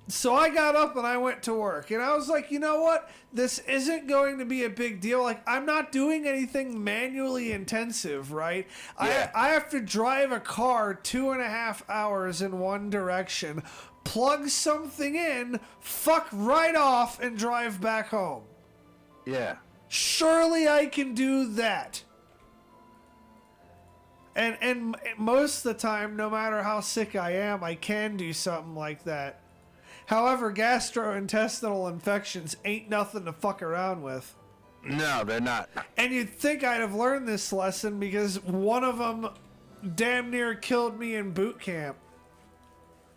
So I got up and I went to work, and I was like, you know what? This isn't going to be a big deal. Like, I'm not doing anything manually intensive, right? Yeah. I have to drive a car 2.5 hours in one direction, plug something in, fuck right off, and drive back home. Yeah. Surely I can do that. And most of the time, no matter how sick I am, I can do something like that. However, gastrointestinal infections ain't nothing to fuck around with. No, they're not. And you'd think I'd have learned this lesson because one of them damn near killed me in boot camp.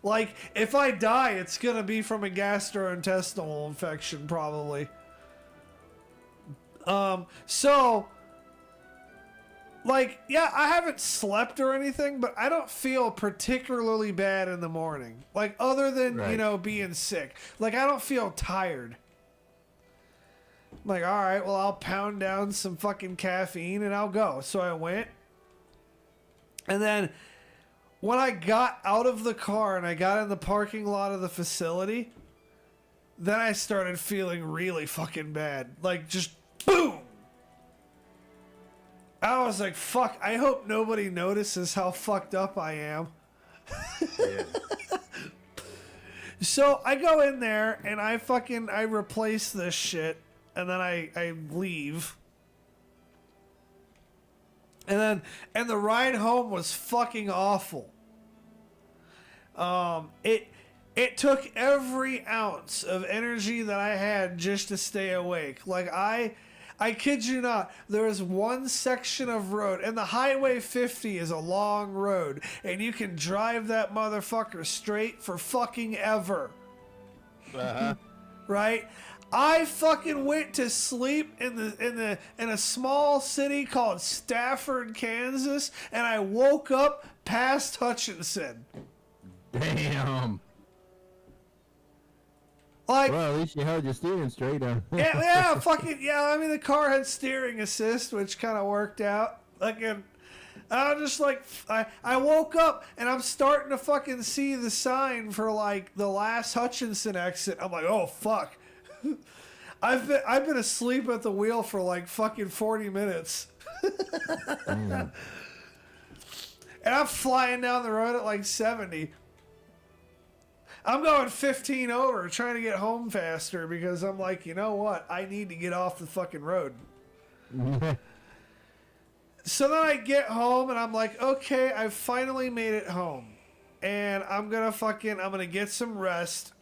Like, if I die, it's gonna be from a gastrointestinal infection, probably. So, like, yeah, I haven't slept or anything, but I don't feel particularly bad in the morning. Like, other than, Right. you know, being sick. Like, I don't feel tired. I'm like, all right, well, I'll pound down some fucking caffeine and I'll go. So I went. And then when I got out of the car and I got in the parking lot of the facility, then I started feeling really fucking bad. Like, just boom! I was like, fuck, I hope nobody notices how fucked up I am. Yeah. So I go in there and I replace this shit and then I leave. And the ride home was fucking awful. It took every ounce of energy that I had just to stay awake. Like, I kid you not, there was one section of road, and the Highway 50 is a long road, and you can drive that motherfucker straight for fucking ever. Uh-huh. Right? I fucking went to sleep in a small city called Stafford, Kansas, and I woke up past Hutchinson. Damn. Like, Well, at least you held your steering straight on. yeah, fucking, yeah, I mean, the car had steering assist, which kind of worked out. Like, and I was just like, I woke up and I'm starting to fucking see the sign for like the last Hutchinson exit. I'm like, oh fuck. I've been asleep at the wheel for like fucking 40 minutes. And I'm flying down the road at like 70. I'm going 15 over, trying to get home faster because I'm like, you know what? I need to get off the fucking road. So then I get home and I'm like, okay, I've finally made it home. And I'm gonna get some rest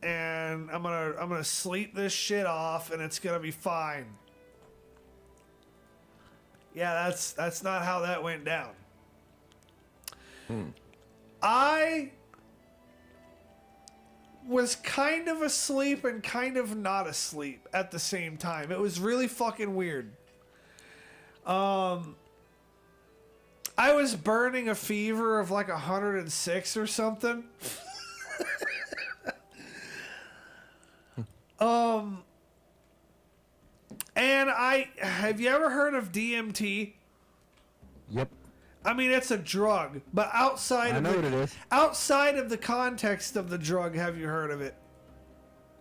and I'm gonna sleep this shit off and it's gonna be fine. Yeah, that's not how that went down. I was kind of asleep and kind of not asleep at the same time. It was really fucking weird. I was burning a fever of like 106 or something. And have you ever heard of DMT? Yep. I mean, it's a drug, but outside of the context of the drug, have you heard of it?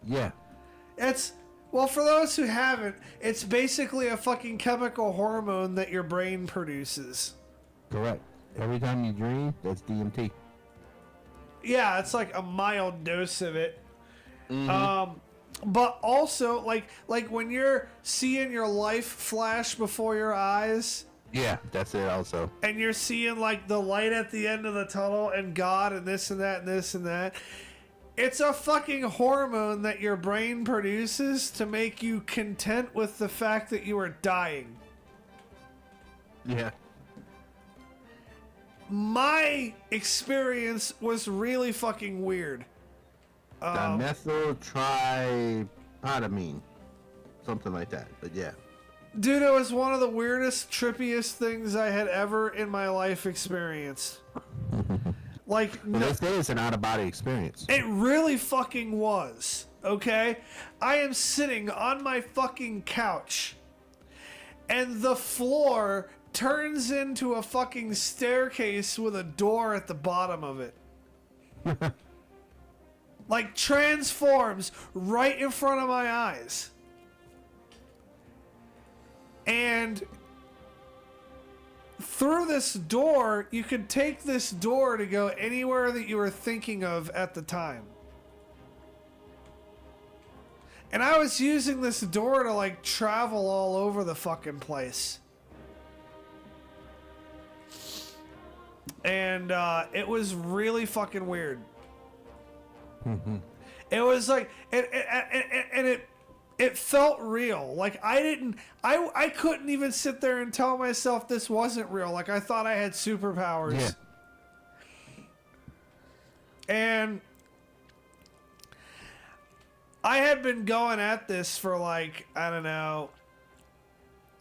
Yeah. Well, for those who haven't, it's basically a fucking chemical hormone that your brain produces. Correct. Every time you dream, that's DMT. Yeah, it's like a mild dose of it. But also, like when you're seeing your life flash before your eyes. Yeah, that's it also. And you're seeing like the light at the end of the tunnel and God and this and that and this and that. It's a fucking hormone that your brain produces to make you content with the fact that you are dying. Yeah. My experience was really fucking weird. Dimethyltryptamine. Something like that, but yeah. Dude, it was one of the weirdest, trippiest things I had ever in my life experienced. Like, Well, they say it's an out-of-body experience. it really fucking was, okay? I am sitting on my fucking couch, and the floor turns into a fucking staircase with a door at the bottom of it. Like, transforms right in front of my eyes. And through this door, you could take this door to go anywhere that you were thinking of at the time. And I was using this door to like travel all over the fucking place. And it was really fucking weird. It was like, it felt real. Like I couldn't even sit there and tell myself this wasn't real. Like I thought I had superpowers. Yeah. And I had been going at this for like, I don't know.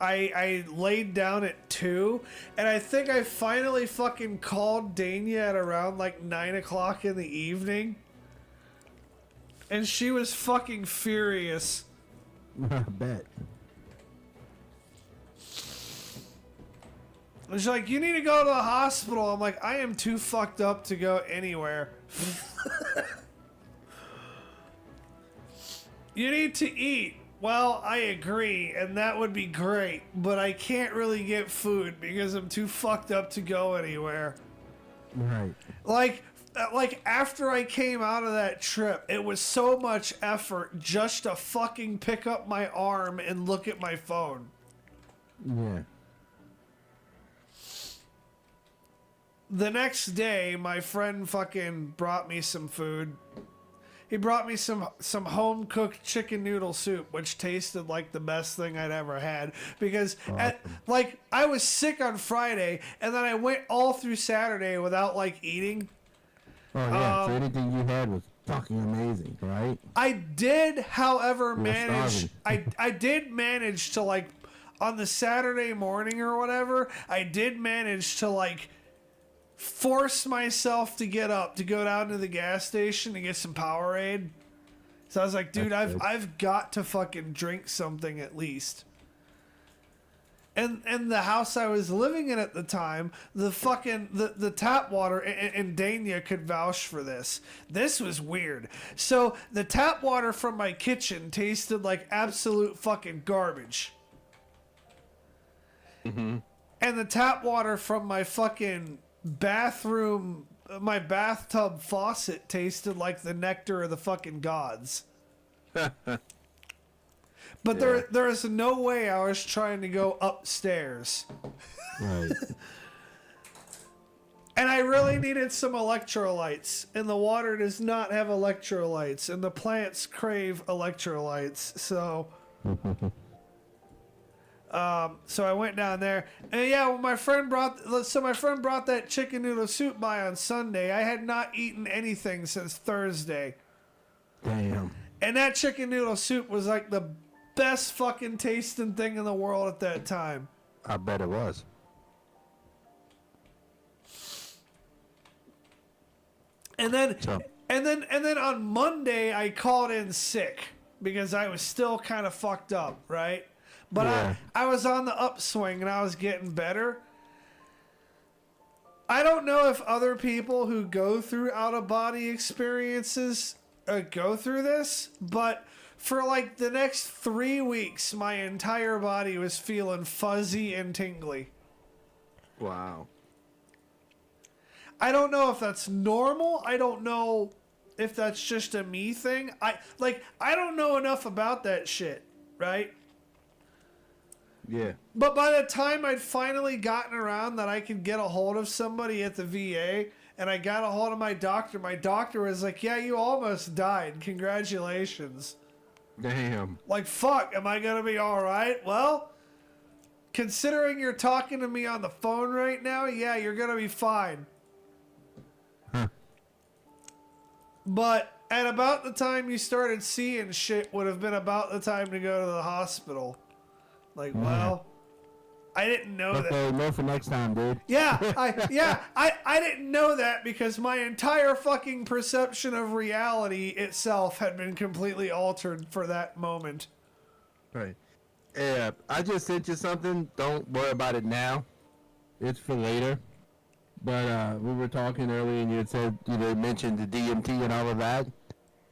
I laid down at 2, and I think I finally fucking called Dania at around like 9 o'clock in the evening. And she was fucking furious. I bet. She's like, you need to go to the hospital. I'm like, I am too fucked up to go anywhere. You need to eat. Well, I agree, and that would be great, but I can't really get food because I'm too fucked up to go anywhere. Right. Like after I came out of that trip, it was so much effort just to fucking pick up my arm and look at my phone. Yeah. The next day, my friend fucking brought me some food. He brought me some home-cooked chicken noodle soup, which tasted like the best thing I'd ever had. Because, I was sick on Friday, and then I went all through Saturday without, like, eating. Oh, yeah. So anything you had was fucking amazing, right? I did, however, manage... starving. I did manage to, like, on the Saturday morning or whatever, I did manage to, like... force myself to get up to go down to the gas station and get some Powerade. So I was like, dude, I've got to fucking drink something at least. And the house I was living in at the time, the tap water, and Dania could vouch for this. This was weird. So the tap water from my kitchen tasted like absolute fucking garbage. Mm-hmm. And the tap water from my fucking bathroom my bathtub faucet tasted like the nectar of the fucking gods. But Yeah. there is no way I was trying to go upstairs. Right. And I really needed some electrolytes, and the water does not have electrolytes, and the plants crave electrolytes. So, so I went down there, and yeah, when my friend brought that chicken noodle soup by on Sunday. I had not eaten anything since Thursday, Damn. and that chicken noodle soup was like the best fucking tasting thing in the world at that time. I bet it was. And then, So- and then on Monday I called in sick because I was still kind of fucked up, right? But Yeah. I was on the upswing and I was getting better. I don't know if other people who go through out of body experiences go through this, but for like the next 3 weeks, my entire body was feeling fuzzy and tingly. Wow. I don't know if that's normal. I don't know if that's just a me thing. I don't know enough about that shit, right? Yeah. But by the time I'd finally gotten around that I could get a hold of somebody at the VA, and I got a hold of my doctor was like, yeah, you almost died. Congratulations. Damn. Like, fuck, am I going to be all right? Well, considering you're talking to me on the phone right now, yeah, you're going to be fine. But at about the time you started seeing shit would have been about the time to go to the hospital. Like, well, I didn't know that. Okay, no for next time, dude. I didn't know that because my entire fucking perception of reality itself had been completely altered for that moment. Right. Yeah, I just sent you something. Don't worry about it now. It's for later. But we were talking earlier, and you had said Mentioned the DMT and all of that.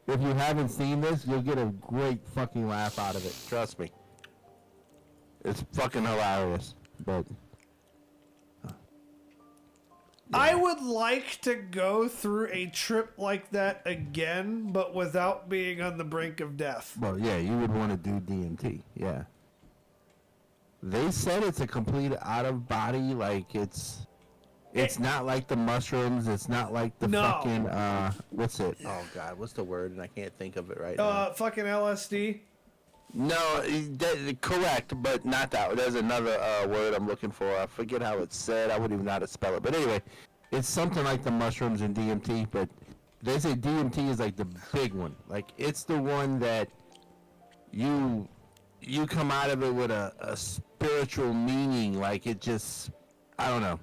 if you haven't seen this, you'll get a great fucking laugh out of it. Trust me. It's fucking hilarious. But I would like to go through a trip like that again, but without being on the brink of death. well, yeah, you would want to do DMT. Yeah. They said it's a complete out of body, like it's not like the mushrooms, it's not like the No. fucking what's it? Oh god, what's the word? And I can't think of it right now. Fucking LSD. No, correct, but not that. There's another word I'm looking for. I forget how it's said. I wouldn't even know how to spell it. But anyway, it's something like the mushrooms and DMT, but they say DMT is like the big one. Like it's the one that you come out of it with a spiritual meaning. Like it just, I don't know.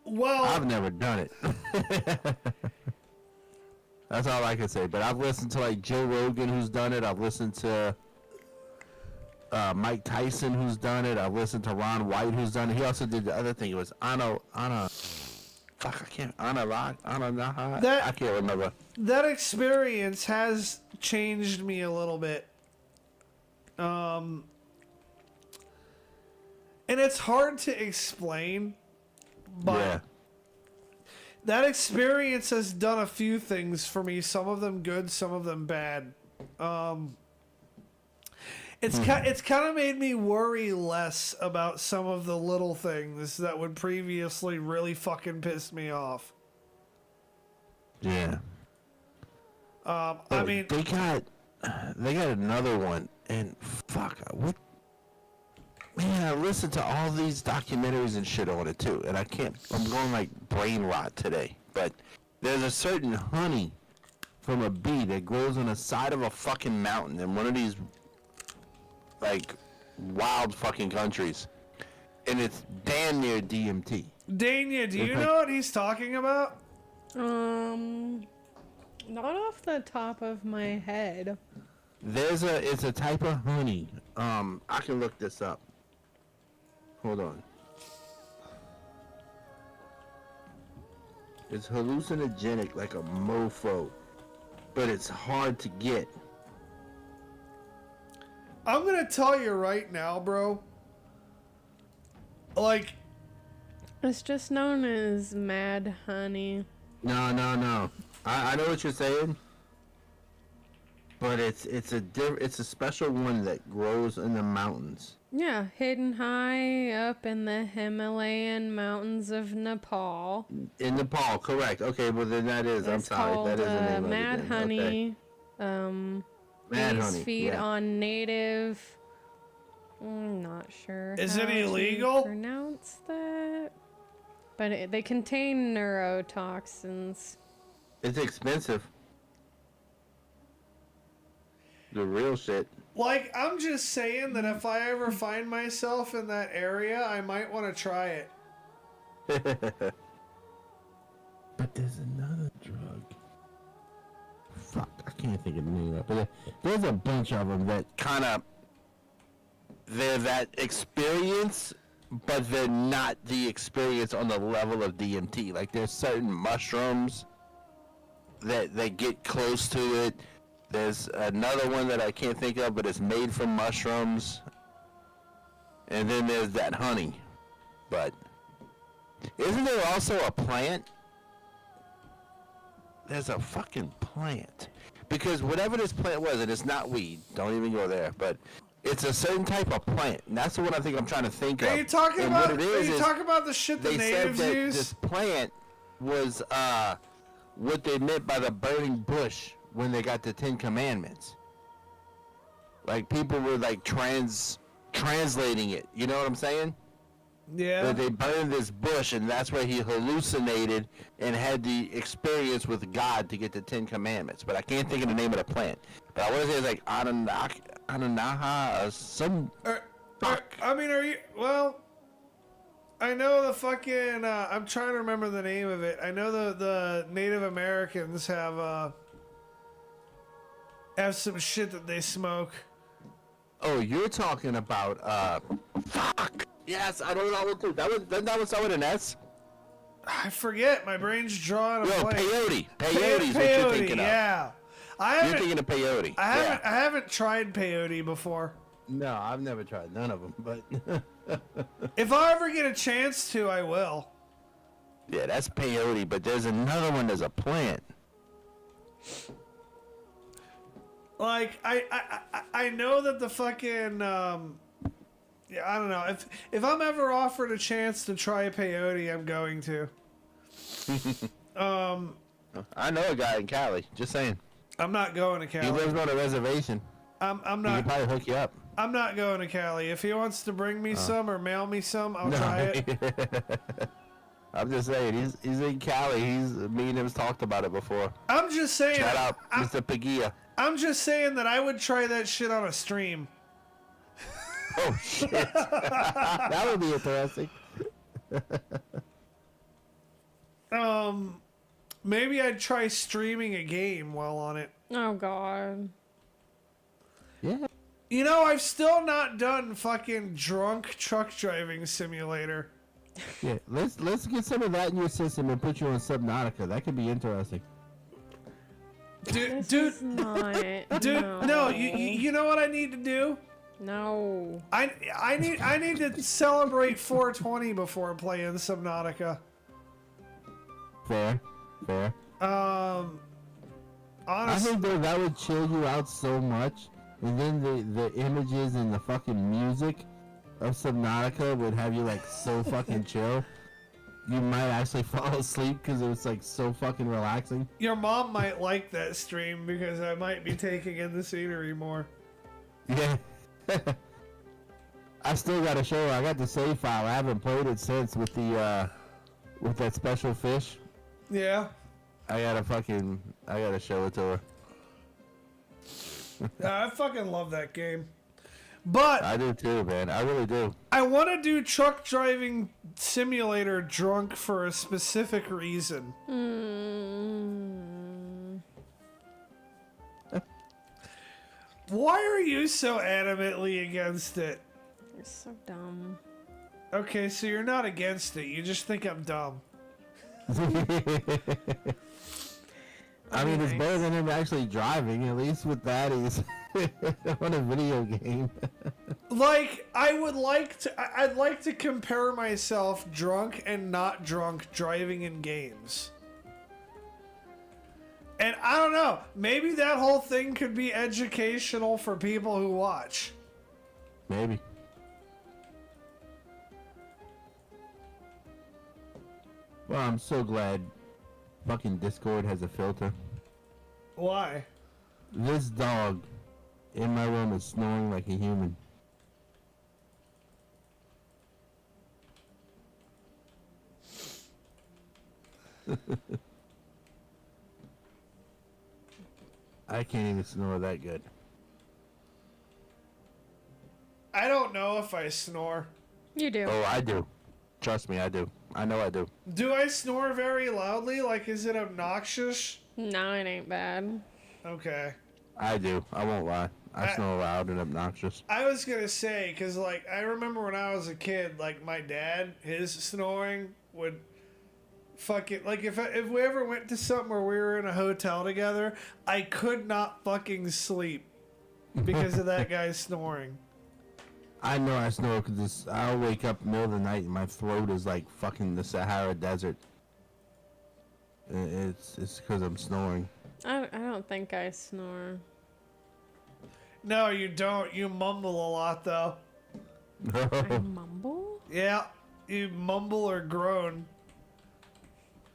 Well, I've never done it. That's all I can say. But I've listened to like Joe Rogan, who's done it. I've listened to Mike Tyson, who's done it. I've listened to Ron White, who's done it. He also did the other thing. It was Anna. Fuck, I can't. That- I can't remember. that experience has changed me a little bit. And it's hard to explain, but Yeah. that experience has done a few things for me. Some of them good, some of them bad. It's kind of made me worry less about some of the little things that would previously really fucking piss me off. Yeah. I mean, they got another one, and fuck, what? Man, I listened to all these documentaries and shit on it too, and I'm going like brain rot today. But there's a certain honey from a bee that grows on the side of a fucking mountain in one of these like wild fucking countries, and it's damn near DMT. Dania, do you know what he's talking about? Not off the top of my head. It's a type of honey. I can look this up. Hold on. It's hallucinogenic like a mofo, but it's hard to get. I'm gonna tell you right now, bro. Like, It's just known as Mad Honey. No. I know what you're saying, but it's a special one that grows in the mountains. Yeah, hidden high up in the Himalayan mountains of Nepal. In Nepal, correct? Okay, well then that is. I'm It's sorry, called that is the name Mad of it. Honey. Mad These Honey. feed Yeah. on native. I'm not sure. Is how it to illegal? Pronounce that. But they contain neurotoxins. It's expensive. The real shit. Like, I'm just saying that if I ever find myself in that area, I might want to try it. But there's another drug. Fuck, I can't think of the name of it. But there's a bunch of them that Kind of. They're that experience, but they're not the experience on the level of DMT. Like there's certain mushrooms that get close to it. There's another one that I can't think of, but it's made from mushrooms. And then there's that honey. But isn't there also a plant? There's a fucking plant. Because whatever this plant was, and it's not weed, don't even go there, but it's a certain type of plant. And that's the one I think I'm trying to think of. Are you talking And about? what it Are is you is talking about the shit the they said natives that use? this plant was what they meant by the burning bush when they got the 10 Commandments. Like people were like translating it. You know what I'm saying? Yeah. That they burned this bush, and that's where he hallucinated and had the experience with God to get the 10 Commandments. But I can't think of the name of the plant. But I want to say it's like Ananaha or some. I mean, are you? Well, I know the fucking. I'm trying to remember the name of it. I know the Native Americans have some shit that they smoke. Oh, you're talking about fuck. Yes, I don't know what to. That was with an S. I forget. My brain's drawing a Yo, blank. peyote. Peyote is what you're thinking of. Yeah. You're thinking of peyote. I haven't tried peyote before. No, I've never tried none of them, but If I ever get a chance to, I will. yeah, that's peyote. But there's another one. There's a plant. Like I know that the fucking yeah, I don't know. If I'm ever offered a chance to try peyote, I'm going to. I know a guy in Cali. Just saying. I'm not going to He Cali. lives on a reservation. I'm He can not. probably hook you up. I'm not going to Cali. If he wants to bring me some or mail me some, I'll try it. I'm just saying. He's in Cali. Me and him's talked about it before. I'm just saying. Shout out, Mr. Pagia. I'm just saying that I would try that shit on a stream. Oh shit. That would be interesting. Maybe I'd try streaming a game while on it. Oh god. yeah. You know, I've still not done fucking drunk truck driving simulator. Yeah, let's get some of that in your system and put you on Subnautica. That could be interesting. Dude, This is not. no, you know what I need to do? No. I need to celebrate 420 before playing Subnautica. Fair. I Honestly, think that would chill you out so much, and then the images and the fucking music of Subnautica would have you like so fucking chill. You might actually fall asleep because it was like so fucking relaxing. your mom might like that stream because I might be taking in the scenery more. Yeah. I still got to show her. I got the save file. I haven't played it since with the with that special fish. Yeah. I gotta show it to her. I fucking love that game. But I do too, man. I really do. I want to do truck driving simulator drunk for a specific reason. Why are you so adamantly against it? You're so dumb. Okay, so you're not against it. You just think I'm dumb. I mean, it's better than him actually driving. At least with that, he's on a video game. Like, I'd like to compare myself drunk and not drunk driving in games. And I don't know, maybe that whole thing could be educational for people who watch. Maybe. Well, I'm so glad fucking Discord has a filter. Why? This dog in my room is snoring like a human. I can't even snore that good. I don't know if I snore. You do. Oh, I do. Trust me, I do. I know I do. Do I snore very loudly? Like, is it obnoxious? No, it ain't bad. Okay. I do. I won't lie. I snore loud and obnoxious. I was gonna say, because, like, I remember when I was a kid, like, my dad, his snoring would fucking, like, if we ever went to something where we were in a hotel together, I could not fucking sleep because of that guy snoring. I know I snore because I'll wake up in the middle of the night and my throat is like fucking the Sahara Desert. It's because I'm snoring. I don't think I snore. No, you don't. You mumble a lot, though. I mumble? Yeah, you mumble or groan.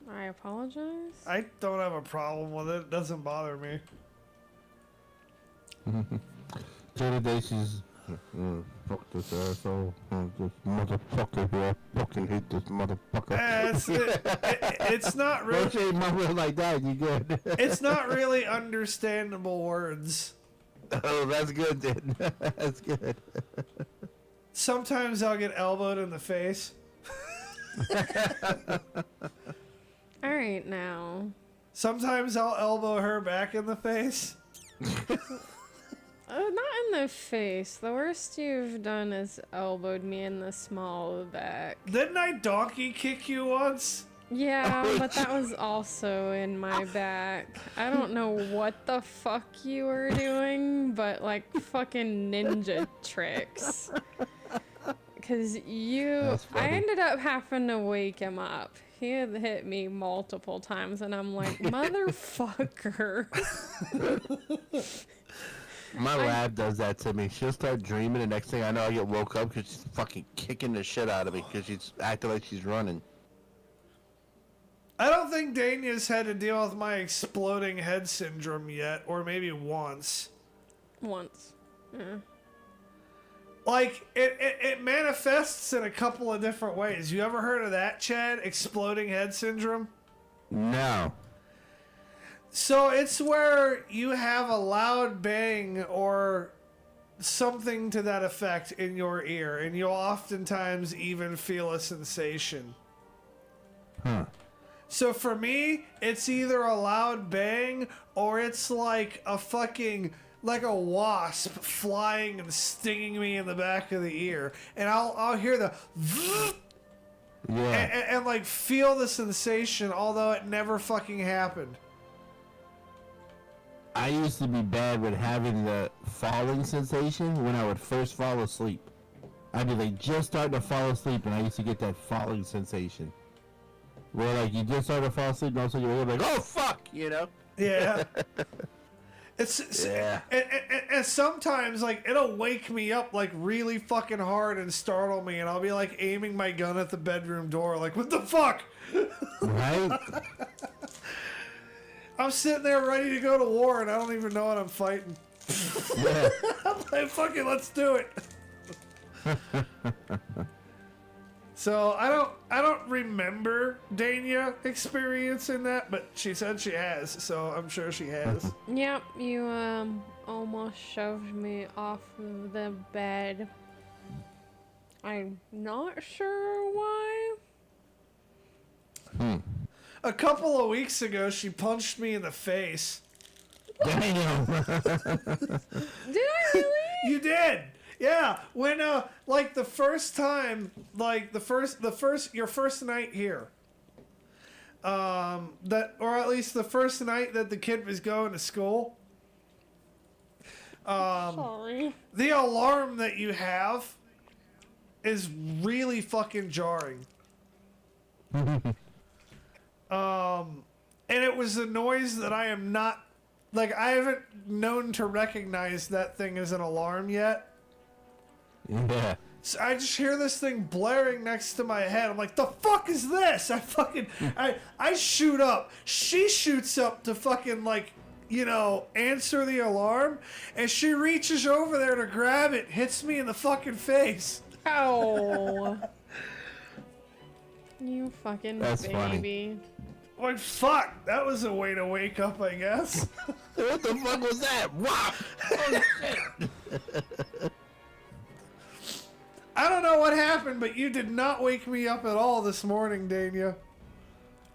I apologize. I don't have a problem with it. It doesn't bother me. The other day she's, fuck this asshole. This motherfucker here. I fucking hate this motherfucker. It's not really. Don't say mumbling like that, you good. It's not really understandable words. Oh, that's good, then. That's good. Sometimes I'll get elbowed in the face. All right, now. Sometimes I'll elbow her back in the face. Not in the face. The worst you've done is elbowed me in the small of the back. Didn't I donkey kick you once? Yeah, but that was also in my back. I don't know what the fuck you were doing, but like fucking ninja tricks. Cause I ended up having to wake him up. He had hit me multiple times and I'm like, motherfucker. My lab does that to me. She'll start dreaming, the next thing I know, I get woke up because she's fucking kicking the shit out of me because she's acting like she's running. I don't think Dania's had to deal with my exploding head syndrome yet, or maybe once. Once. Yeah. Like, it manifests in a couple of different ways. You ever heard of that, Chad? Exploding head syndrome? No. So it's where you have a loud bang or something to that effect in your ear, and you'll oftentimes even feel a sensation. Huh. So for me, it's either a loud bang or it's like a fucking, like a wasp flying and stinging me in the back of the ear. And I'll hear the Yeah. and like feel the sensation, although it never fucking happened. I used to be bad with having the falling sensation when I would first fall asleep. I'd be like just starting to fall asleep and I used to get that falling sensation. Where like you just start to fall asleep and all of a sudden you're like, oh fuck, you know? Yeah. Yeah. And sometimes like it'll wake me up like really fucking hard and startle me, and I'll be like aiming my gun at the bedroom door like, what the fuck? Right? I'm sitting there ready to go to war and I don't even know what I'm fighting. Yeah. I'm like, fuck it, let's do it. So I don't remember Dania experiencing that, but she said she has, so I'm sure she has. Yep, you almost shoved me off of the bed. I'm not sure why. A couple of weeks ago, she punched me in the face. Damn. Did I really? You did. Yeah, when like the first time, like your first night here, that, or at least the first night that the kid was going to school. Sorry. The alarm that you have is really fucking jarring. And it was a noise that I am not, like, I haven't known to recognize that thing as an alarm yet. Yeah. So I just hear this thing blaring next to my head. I'm like, the fuck is this? I shoot up. She shoots up to fucking, like, you know, answer the alarm. And she reaches over there to grab it, hits me in the fucking face. Ow. You fucking That's baby. funny. Like, fuck. That was a way to wake up, I guess. What the fuck was that? Wow. Oh, shit. I don't know what happened, but you did not wake me up at all this morning, Dania.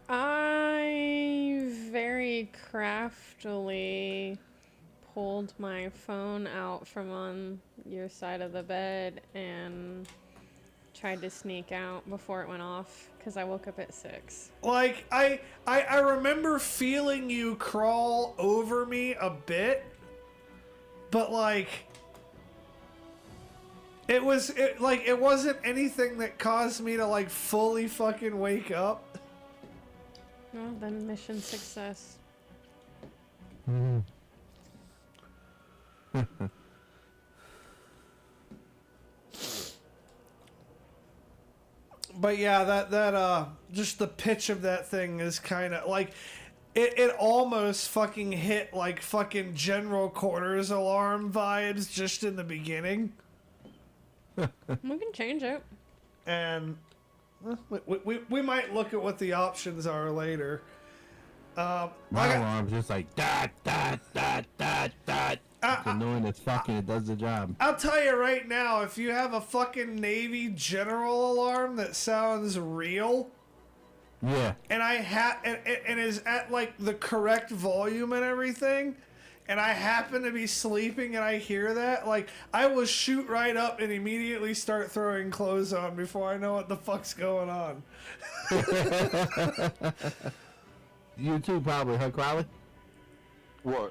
I very craftily pulled my phone out from on your side of the bed and tried to sneak out before it went off because I woke up at 6. Like, I remember feeling you crawl over me a bit, but like, it wasn't anything that caused me to like fully fucking wake up. Well, then mission success. But yeah, that just the pitch of that thing is kind of like, it almost fucking hit like fucking general quarters alarm vibes just in the beginning. We can change it. And we might look at what the options are later. My like alarm's just like dot dot dot dot dot. It's annoying as fucking. It does the job. I'll tell you right now, if you have a fucking Navy general alarm that sounds real, Yeah. and and is at like the correct volume and everything, and I happen to be sleeping and I hear that, like, I will shoot right up and immediately start throwing clothes on before I know what the fuck's going on. You too, probably, huh, Crowley? What?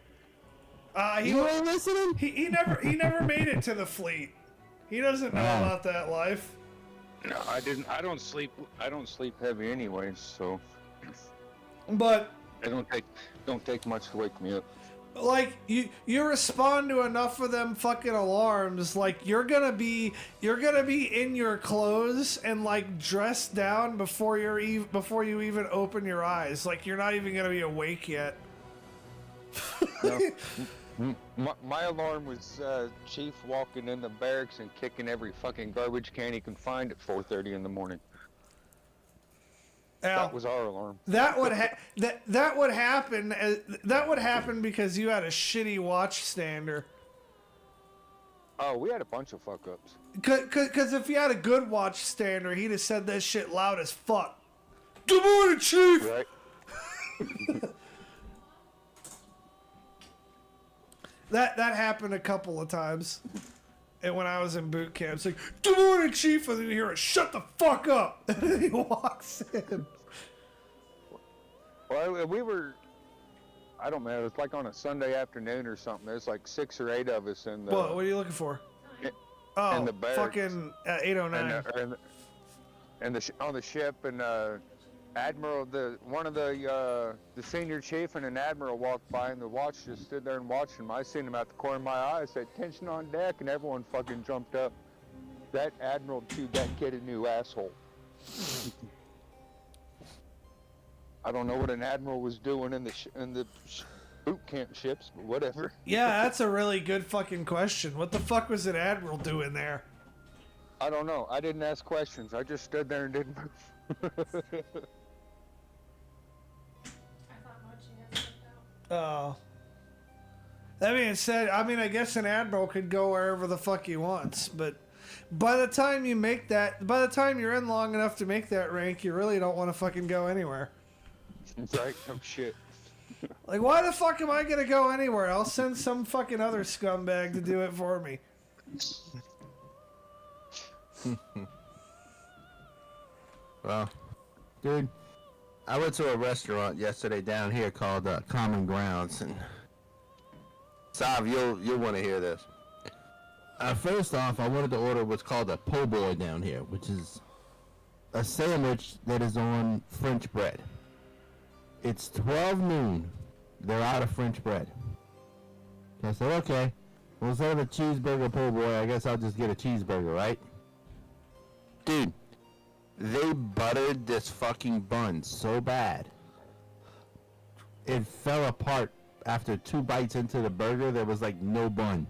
You ain't listening? He never made it to the fleet. He doesn't know Oh. about that life. No, I didn't. I don't sleep heavy anyways, so But it don't take much to wake me up. like, you respond to enough of them fucking alarms, like you're gonna be in your clothes and like dressed down before you even open your eyes. Like, you're not even gonna be awake yet. No. My alarm was Chief walking in the barracks and kicking every fucking garbage can he can find at 4:30 in the morning. Now, That was our alarm. that would happen because you had a shitty watch stander. Oh, we had a bunch of fuck ups. Cause if you had a good watch stander, he'd have said that shit loud as fuck. Good morning, Chief. Right? That happened a couple of times. And when I was in boot camp, it's like, good morning, Chief, and then you hear it, shut the fuck up. And then he walks in. Well, we were. I don't know. It was like on a Sunday afternoon or something. There's like 6 or 8 of us in the. What are you looking for? in Oh, the barracks. fucking 809. on the ship, and Admiral, one of the senior chief and an admiral walked by, and the watch just stood there and watched him. I seen him out the corner of my eye. I said, "Tension on deck," and everyone fucking jumped up. That admiral chewed that kid a new asshole. I don't know what an admiral was doing in the boot camp ships, but whatever. Yeah, that's a really good fucking question. What the fuck was an admiral doing there? I don't know. I didn't ask questions. I just stood there and didn't move. Oh. That being said, I mean, I guess an admiral could go wherever the fuck he wants, but by the time you're in long enough to make that rank, you really don't want to fucking go anywhere. Right? Oh shit. Like, why the fuck am I gonna go anywhere? I'll send some fucking other scumbag to do it for me. Well, dude, I went to a restaurant yesterday down here called Common Grounds, and Sav, you'll want to hear this. First off, I wanted to order what's called a po' boy down here, which is a sandwich that is on French bread. It's 12 noon. They're out of French bread. I said, okay. Well, instead of a cheeseburger po' boy, I guess I'll just get a cheeseburger, right? Dude, they buttered this fucking bun so bad. It fell apart after 2 bites into the burger. There was like no bun.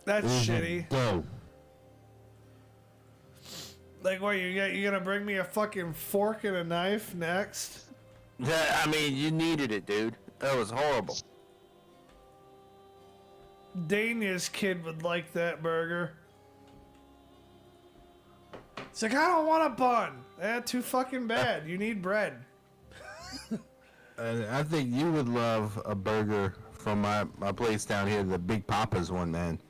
That's Mm-hmm. shitty. Dough. Like, what, you gonna bring me a fucking fork and a knife next? Yeah, I mean, you needed it, dude. That was horrible. Dania's kid would like that burger. It's like, I don't want a bun. That's too fucking bad. You need bread. I think you would love a burger from my place down here, the Big Papa's one, man.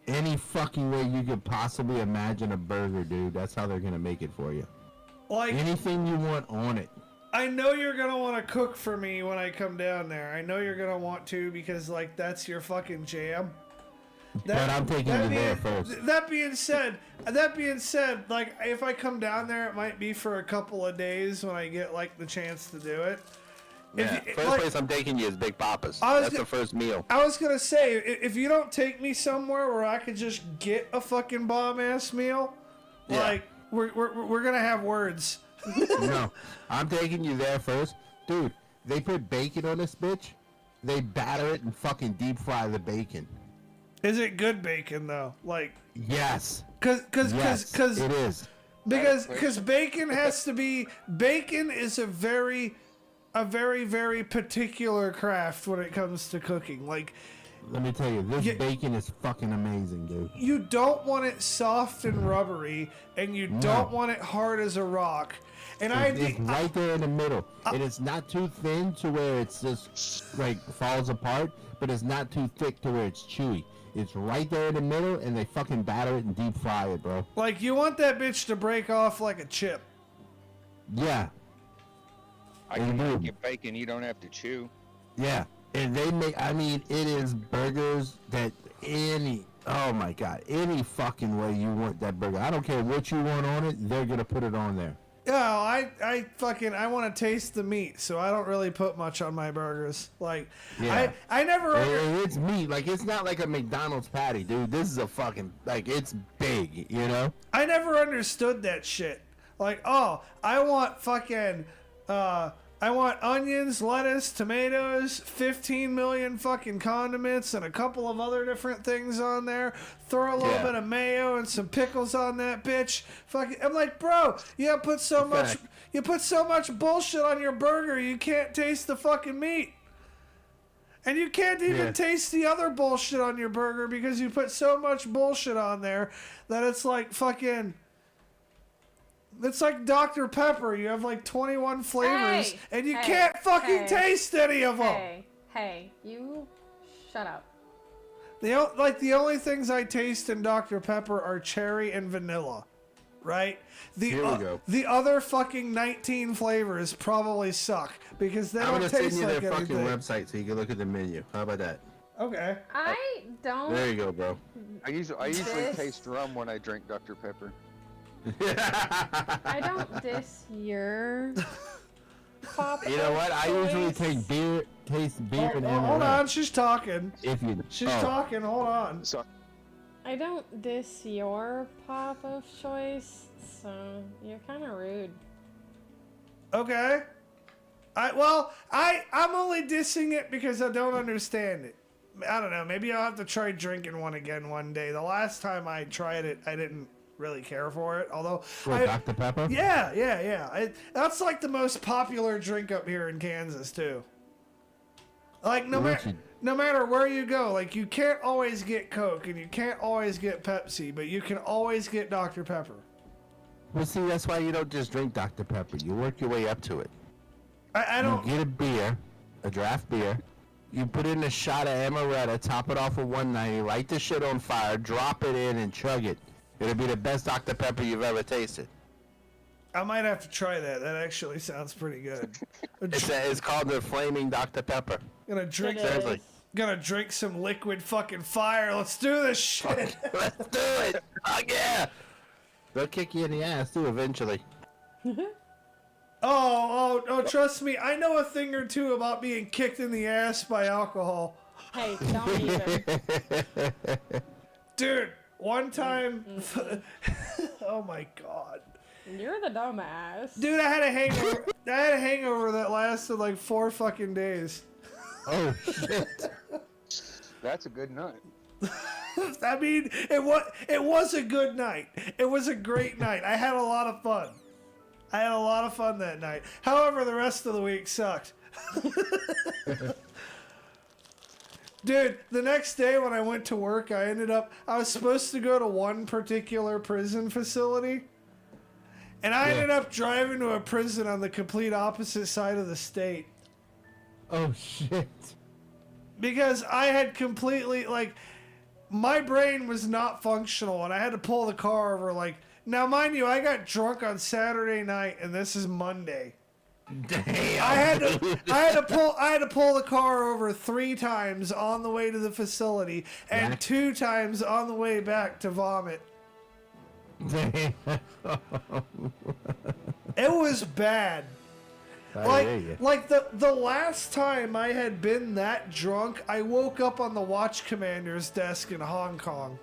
Any fucking way you could possibly imagine a burger, dude. That's how they're gonna make it for you. Like, Anything you want on it. I know you're gonna want to cook for me when I come down there. I know you're gonna want to because, like, that's your fucking jam. But I'm taking you there first. That being said, like, if I come down there, it might be for a couple of days when I get, like, the chance to do it. Yeah, first place I'm taking you is Big Papa's. That's the first meal. I was gonna say, if you don't take me somewhere where I could just get a fucking bomb-ass meal, Yeah. like, we're gonna have words. No, I'm taking you there first. Dude, they put bacon on this bitch. They batter it and fucking deep fry the bacon. Is it good bacon, though? Like, Yes. yes, It is. because bacon has to be, bacon is a very, very particular craft when it comes to cooking. Like, Let me tell you, this bacon is fucking amazing, dude. you don't want it soft and rubbery, and you don't want it hard as a rock. And It's right there in the middle. And it's not too thin to where it's just, like, falls apart, but it's not too thick to where it's chewy. It's right there in the middle, and they fucking batter it and deep fry it, bro. like, you want that bitch to break off like a chip. Yeah. I can make you bacon you don't have to chew. Yeah. And they make, I mean, it is burgers that oh my God, any fucking way you want that burger. I don't care what you want on it, they're going to put it on there. Yeah, I want to taste the meat, so I don't really put much on my burgers. Like, Yeah. I never. And it's meat. Like, it's not like a McDonald's patty, dude. This is a fucking, like, it's big, you know? I never understood that shit. Like, oh, I want fucking, I want onions, lettuce, tomatoes, 15 million fucking condiments, and a couple of other different things on there. Throw a little bit of mayo and some pickles on that bitch. Fucking, I'm like, bro, you put so much bullshit on your burger, you can't taste the fucking meat. And you can't even taste the other bullshit on your burger because you put so much bullshit on there that it's like fucking... It's like Dr. Pepper. You have like 21 flavors, and you can't fucking taste any of them. Hey, you shut up. The only things I taste in Dr. Pepper are cherry and vanilla, right? Here we go. The other fucking 19 flavors probably suck because they I'm don't going to taste send you like their fucking anything. website so you can look at the menu. How about that? Okay. I don't. There you go, bro. I usually taste rum when I drink Dr. Pepper. I don't diss your pop. You know what? I usually taste beer and Hold on, she's talking. She's Talking. Hold on. So I don't diss your pop of choice, so you're kind of rude. Okay. I'm only dissing it because I don't understand it. I don't know. Maybe I'll have to try drinking one again one day. The last time I tried it, I didn't really care for it. Although, Dr. Pepper? Yeah. That's like the most popular drink up here in Kansas too. Like no matter where you go, like you can't always get Coke and you can't always get Pepsi, but you can always get Dr. Pepper. Well, see, that's why you don't just drink Dr. Pepper. You work your way up to it. I don't. You get a beer, a draft beer. You put in a shot of amaretto, top it off with 190, light the shit on fire, drop it in, and chug it. It'll be the best Dr. Pepper you've ever tasted. I might have to try that. That actually sounds pretty good. It's called the Flaming Dr. Pepper. Gonna drink It Seriously. is. Gonna drink some liquid fucking fire. Let's do this shit. Let's do it! Fuck yeah! They'll kick you in the ass too eventually. Oh, trust me. I know a thing or two about being kicked in the ass by alcohol. Hey, don't even. Dude, one time. Oh my god. You're the dumbass. Dude, I had a hangover. I had a hangover that lasted like 4 fucking days. Oh shit. That's a good night. I mean, it was a good night. It was a great night. I had a lot of fun. I had a lot of fun that night. However, the rest of the week sucked. Dude, the next day when I went to work, I was supposed to go to one particular prison facility. And I ended up driving to a prison on the complete opposite side of the state. Oh shit. Because I had completely, like, my brain was not functional, and I had to pull the car over, like, now mind you, I got drunk on Saturday night, and this is Monday. Damn! I had to pull the car over 3 times on the way to the facility, and Back. 2 times on the way back to vomit. Damn. It was bad. I hear you. Like the last time I had been that drunk, I woke up on the watch commander's desk in Hong Kong.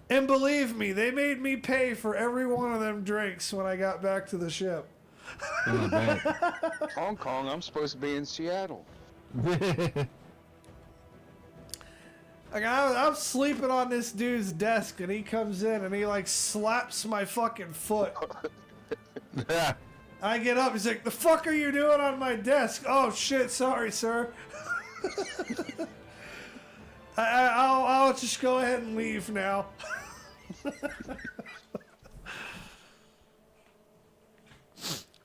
And believe me, they made me pay for every one of them drinks when I got back to the ship. Oh, bad. Hong Kong, I'm supposed to be in Seattle. Like I'm sleeping on this dude's desk, and he comes in and he like slaps my fucking foot. I get up. He's like, "The fuck are you doing on my desk?" Oh shit, sorry, sir. I'll just go ahead and leave now.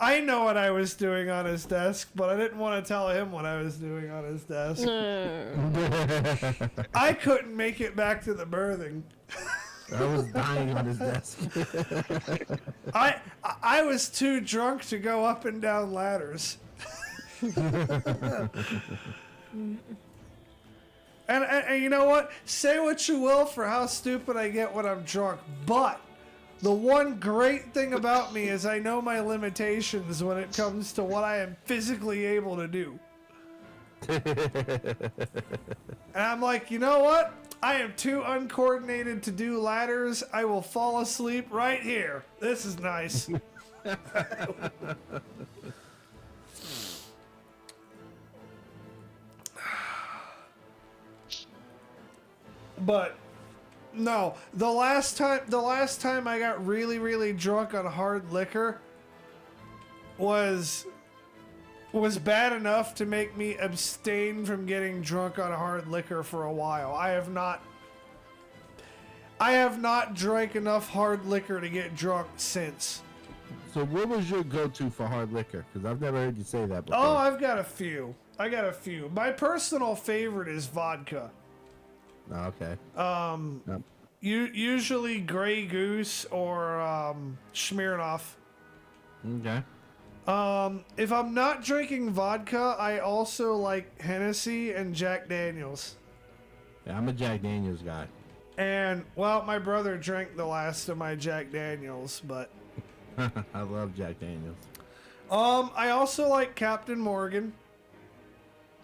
I know what I was doing on his desk, but I didn't want to tell him what I was doing on his desk. I couldn't make it back to the berthing. I was dying on his desk. I was too drunk to go up and down ladders. And you know what? Say what you will for how stupid I get when I'm drunk, but the one great thing about me is I know my limitations when it comes to what I am physically able to do. And I'm like, you know what? I am too uncoordinated to do ladders. I will fall asleep right here. This is nice. But no, the last time I got really, really drunk on hard liquor was bad enough to make me abstain from getting drunk on hard liquor for a while. I have not drank enough hard liquor to get drunk since. So what was your go-to for hard liquor? Because I've never heard you say that before. Oh, I've got a few. My personal favorite is vodka. Oh, okay. Yep. Usually Grey Goose or Smirnoff. Okay. If I'm not drinking vodka, I also like Hennessy and Jack Daniels. Yeah, I'm a Jack Daniels guy. And, well, my brother drank the last of my Jack Daniels, but... I love Jack Daniels. I also like Captain Morgan.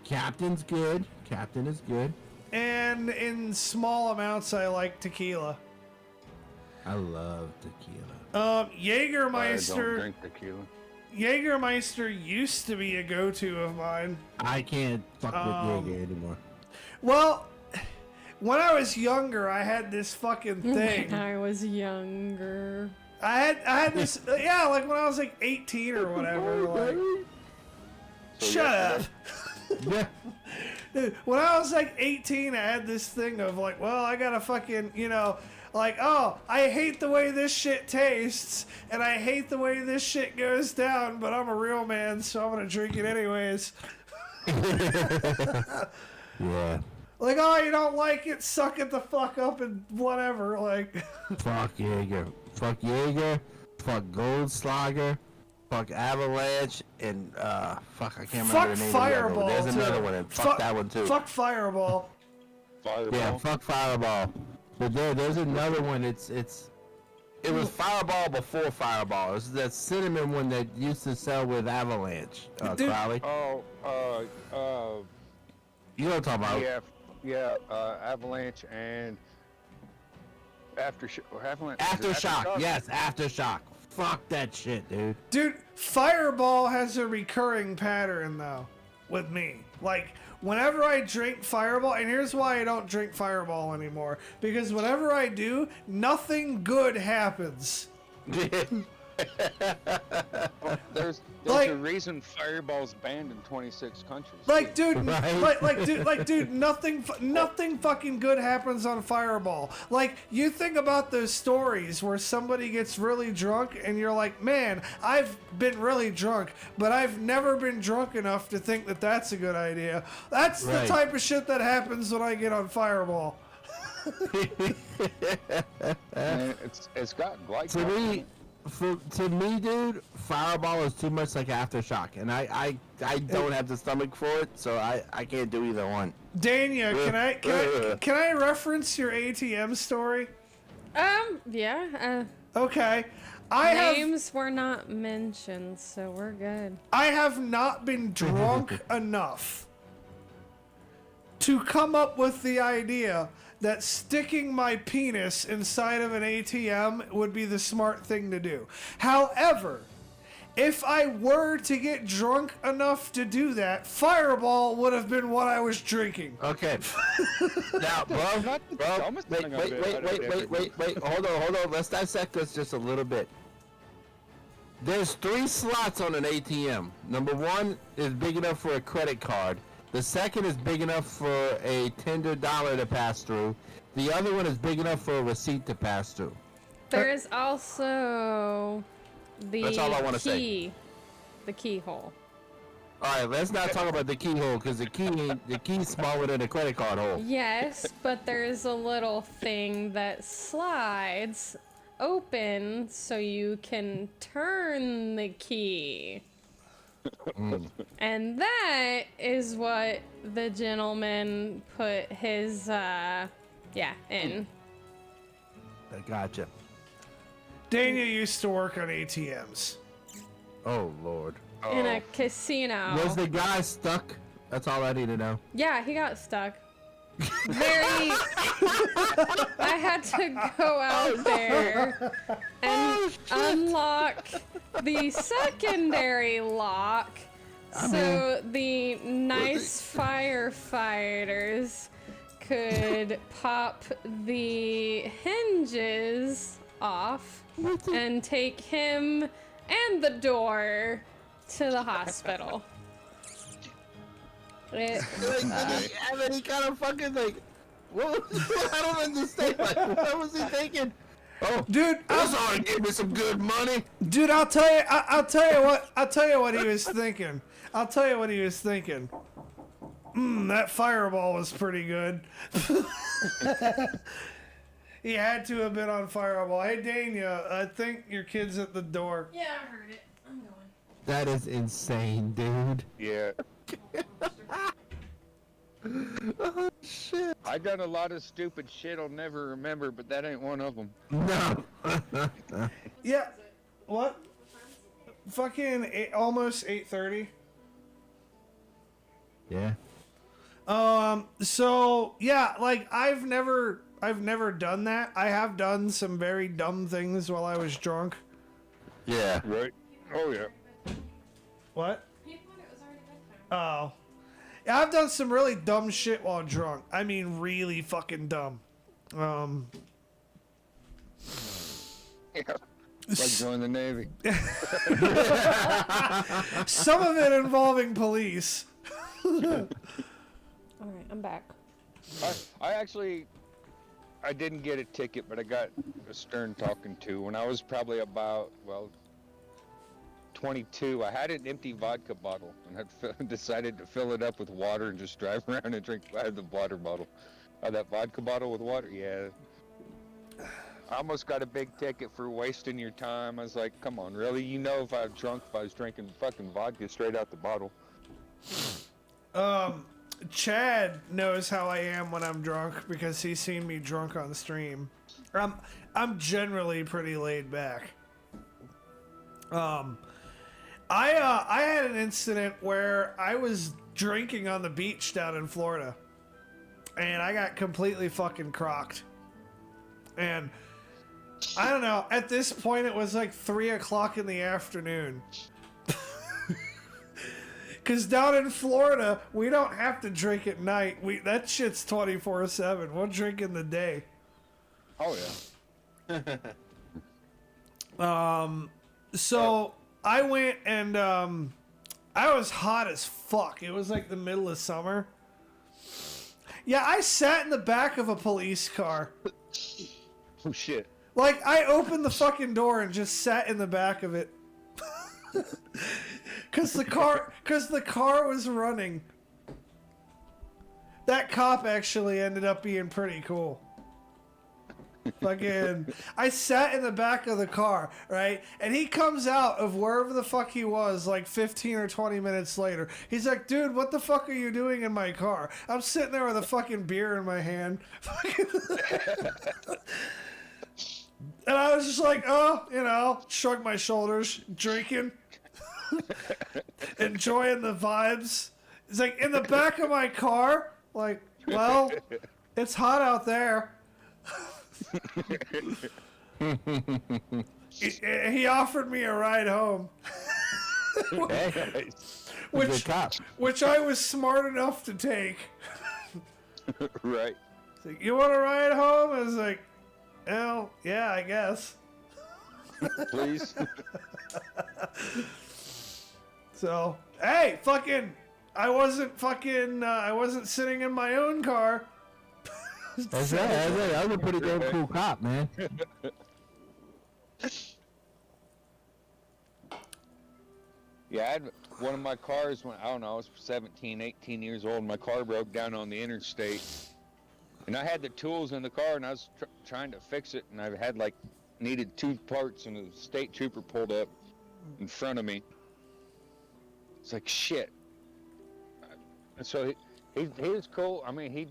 Captain's good. Captain is good. And in small amounts, I like tequila. I love tequila. I don't Jägermeister... drink tequila. Jägermeister used to be a go-to of mine. I can't fuck with Jaeger anymore. Well, when I was younger, I had this fucking thing. I was younger. I had this, yeah, like when I was like 18 or whatever. Like, shut up. Yeah. Dude, when I was like 18, I had this thing of like, well, I gotta fucking, like, oh, I hate the way this shit tastes, and I hate the way this shit goes down, but I'm a real man, so I'm gonna drink it anyways. Yeah. Like, oh, you don't like it? Suck it the fuck up and whatever. Like, Fuck Jaeger. Fuck Jaeger. Fuck Goldslager. Fuck Avalanche. And, fuck, I can't fuck remember the name Fireball. of the other one. There's too. another one, and fuck that one too. Fuck Fireball. Fireball. Yeah, fuck Fireball. But there's another one. It was Fireball before Fireball. It was that cinnamon one that used to sell with Avalanche. Dude. Crowley. Oh, You know what I'm talking about? yeah, Avalanche and Avalanche. Aftershock. Yes, Aftershock. Fuck that shit, dude. Dude, Fireball has a recurring pattern, though, with me. Like, whenever I drink Fireball, and here's why I don't drink Fireball anymore. Because whenever I do, nothing good happens. There's Like- a reason Fireball's banned in 26 countries. Like, dude, Right? dude, nothing fucking good happens on Fireball. Like, you think about those stories where somebody gets really drunk and you're like, man, I've been really drunk, but I've never been drunk enough to think that that's a good idea. That's the Right. type of shit that happens when I get on Fireball. And it's got glycol. To me, dude, Fireball is too much like Aftershock, and I don't have the stomach for it, so I can't do either one. Dania, can I reference your ATM story? Yeah. Okay. Names were not mentioned, so we're good. I have not been drunk enough to come up with the idea that sticking my penis inside of an ATM would be the smart thing to do. However, if I were to get drunk enough to do that, Fireball would have been what I was drinking. Okay. Now, bro, Not the dumbest thing I've ever wait. Hold on. Let's dissect this just a little bit. There's 3 slots on an ATM. Number 1 is big enough for a credit card. The second is big enough for a tender dollar to pass through. The other one is big enough for a receipt to pass through. There's also the That's all I wanna say. key. The keyhole. All right, let's not talk about the keyhole because the key's smaller than a credit card hole. Yes, but there's a little thing that slides open so you can turn the key. And that is what the gentleman put his, in. I gotcha. Dania used to work on ATMs. Oh, Lord. In a casino. Was the guy stuck? That's all I need to know. Yeah, he got stuck. I had to go out there and unlock the secondary lock so the nice firefighters could pop the hinges off and take him and the door to the hospital. And then he kind of fucking like, what? I don't understand. Like, what was he thinking? Oh, Dude, this ought to give me some good money. Dude, I'll tell you what he was thinking. That Fireball was pretty good. He had to have been on Fireball. Hey, Dania, I think your kid's at the door. Yeah, I heard it. I'm going. That is insane, dude. Yeah. Oh, shit. I done a lot of stupid shit I'll never remember, but that ain't one of them. No. Yeah. What? Fucking almost 8:30. Yeah. So yeah, like I've never done that. I have done some very dumb things while I was drunk. Yeah. Right? Oh, yeah. What? He thought it was already bedtime. Oh. Yeah, I've done some really dumb shit while drunk. I mean, really fucking dumb. Yeah. Like join the Navy. Some of it involving police. Alright, I'm back. I didn't get a ticket, but I got a stern talking to when I was probably about, 22. I had an empty vodka bottle, and I decided to fill it up with water and just drive around and drink out of the water bottle. That vodka bottle with water, yeah. I almost got a big ticket for wasting your time. I was like, come on, really? You know if I was drunk, if I was drinking fucking vodka straight out the bottle. Chad knows how I am when I'm drunk because he's seen me drunk on stream. I'm generally pretty laid back. I had an incident where I was drinking on the beach down in Florida, and I got completely fucking crocked. And I don't know, at this point it was like 3 o'clock in the afternoon. Cause down in Florida, we don't have to drink at night. That shit's 24/7. We'll drink in the day. Oh yeah. So I went and I was hot as fuck. It was like the middle of summer. Yeah, I sat in the back of a police car. Oh shit. Like, I opened the fucking door and just sat in the back of it. Cause the car was running. That cop actually ended up being pretty cool. Fucking, I sat in the back of the car, right? And he comes out of wherever the fuck he was, like 15 or 20 minutes later. He's like, dude, what the fuck are you doing in my car? I'm sitting there with a fucking beer in my hand. And I was just like, oh, you know, shrug my shoulders, drinking, enjoying the vibes. It's like, in the back of my car, like, well, it's hot out there. He offered me a ride home. which I was smart enough to take. Right. It's like, you want to ride home? I was like, well, yeah, I guess. Please. So, hey, fucking, I wasn't sitting in my own car. That's right. I was a pretty damn cool cop, man. Yeah, I had one of my cars when, I don't know, I was 17, 18 years old. My car broke down on the interstate. And I had the tools in the car, and I was trying to fix it, and I had, like, needed 2 parts, and a state trooper pulled up in front of me. It's like, shit. And so he was cool. I mean, he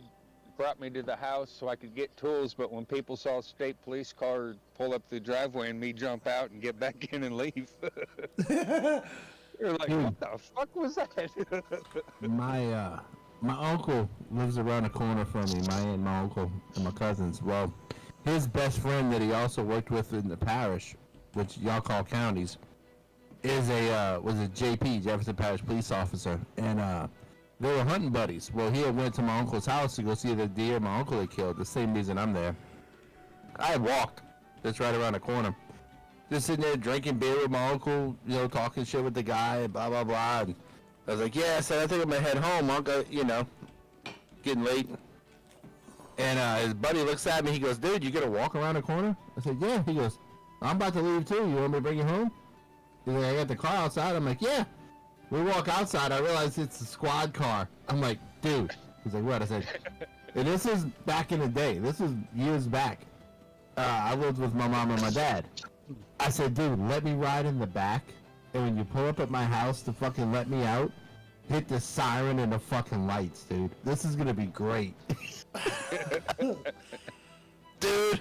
brought me to the house so I could get tools, but when people saw a state police car pull up the driveway and me jump out and get back in and leave, they're like, what the fuck was that? My uncle lives around the corner from me. My aunt, my uncle, and my cousins. Well, his best friend that he also worked with in the parish, which y'all call counties, was a JP, Jefferson Parish Police Officer, and they were hunting buddies. Well, he had went to my uncle's house to go see the deer my uncle had killed. The same reason I'm there. I had walked. That's right around the corner. Just sitting there drinking beer with my uncle, you know, talking shit with the guy, blah blah blah. And I was like, yeah, I said, I think I'm gonna head home, Uncle, you know, getting late. And his buddy looks at me, he goes, dude, you gonna walk around the corner? I said, yeah. He goes, I'm about to leave too, you want me to bring you home? He's like, I got the car outside. I'm like, yeah. We walk outside, I realize it's a squad car. I'm like, dude. He's like, what? I said, and this is back in the day. This is years back. I lived with my mom and my dad. I said, dude, let me ride in the back. And when you pull up at my house to fucking let me out, hit the siren and the fucking lights, dude. This is gonna be great. Dude.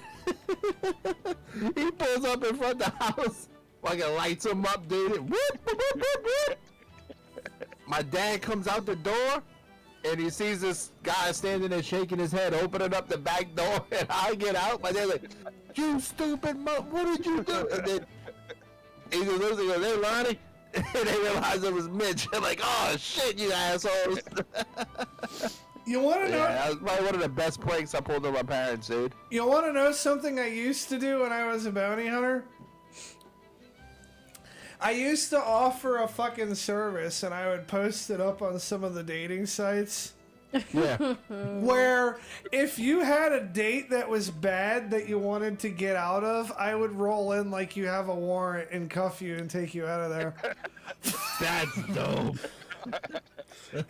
He pulls up in front of the house, fucking lights him up, dude. And whoop, whoop, whoop, whoop, whoop. My dad comes out the door, and he sees this guy standing there shaking his head, opening up the back door, and I get out. My dad's like, you stupid what did you do? And then he goes, hey, Lonnie. And they realized it was Mitch. I'm like, oh, shit, you assholes. You want to know? Yeah, that was probably one of the best pranks I pulled on my parents, dude. You want to know something I used to do when I was a bounty hunter? I used to offer a fucking service, and I would post it up on some of the dating sites. Yeah. Where if you had a date that was bad that you wanted to get out of, I would roll in like you have a warrant and cuff you and take you out of there. That's dope.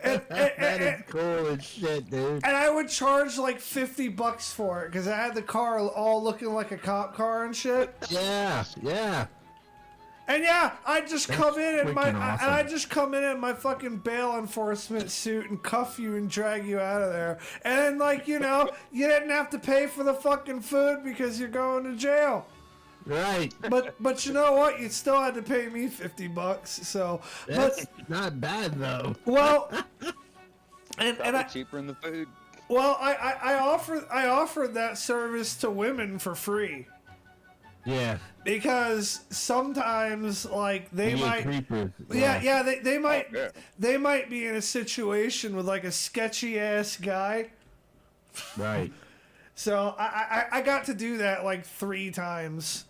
And, That is cool as shit, dude. and I would charge like $50 for it because I had the car all looking like a cop car and shit. Yeah, yeah. And yeah, I just come in in my freaking awesome. and I just come in my fucking bail enforcement suit and cuff you and drag you out of there. And then like, you know, you didn't have to pay for the fucking food because you're going to jail. Right. But you know what? You still had to pay me $50. So That's not bad though. well and Probably I cheaper than the food. well I offered that service to women for free. Yeah. Because sometimes, like, they You get might, creepers. yeah, they might, yeah. they might be in a situation with like a sketchy ass guy. Right. So I got to do that like 3 times.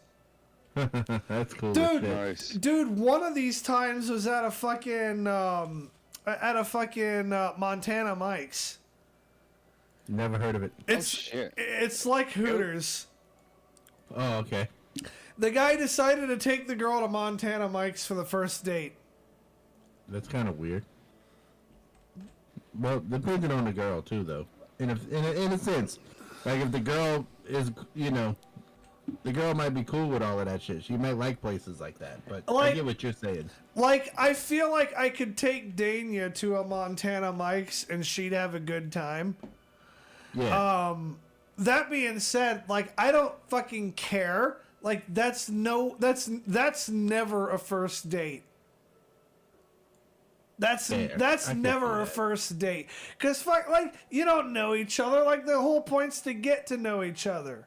That's cool. Dude, as shit. Nice. Dude, one of these times was at a fucking Montana Mike's. Never heard of it. It's shit. it's like Hooters. Oh, okay. The guy decided to take the girl to Montana Mike's for the first date. That's kind of weird. Well, depending on the girl too, though. In a sense, like if the girl is, you know, the girl might be cool with all of that shit. She might like places like that. But I Like- get what you're saying. Like, I feel like I could take Dania to a Montana Mike's and she'd have a good time. Yeah. That being said, like, I don't fucking care. Like, that's never a first date. That's Fair. I can never see a that. first date. Cause fuck, like, you don't know each other. Like, the whole point's to get to know each other.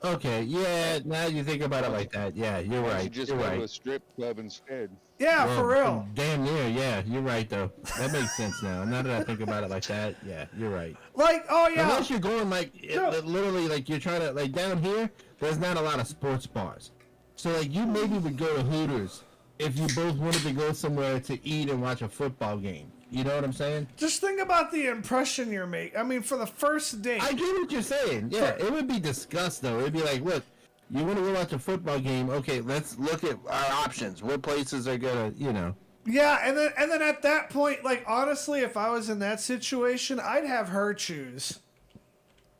Okay. Yeah. Now you think about it like that. Yeah, you're Why don't right. you just You're go to a right. strip club instead? Yeah, Well, for real. Damn near. Yeah, you're right though. That makes sense now. Now that I think about it like that, yeah, you're right. Like, oh yeah. Unless you're going like No. literally like you're trying to like down here, there's not a lot of sports bars. So like you maybe would go to Hooters if you both wanted to go somewhere to eat and watch a football game. You know what I'm saying? Just think about the impression you're making. I mean, for the first date. I get what you're saying. Yeah, it would be discussed though. It'd be like, look, you want to go watch a football game? Okay, let's look at our options. What places are gonna, you know? Yeah, and then at that point, like, honestly, if I was in that situation, I'd have her choose.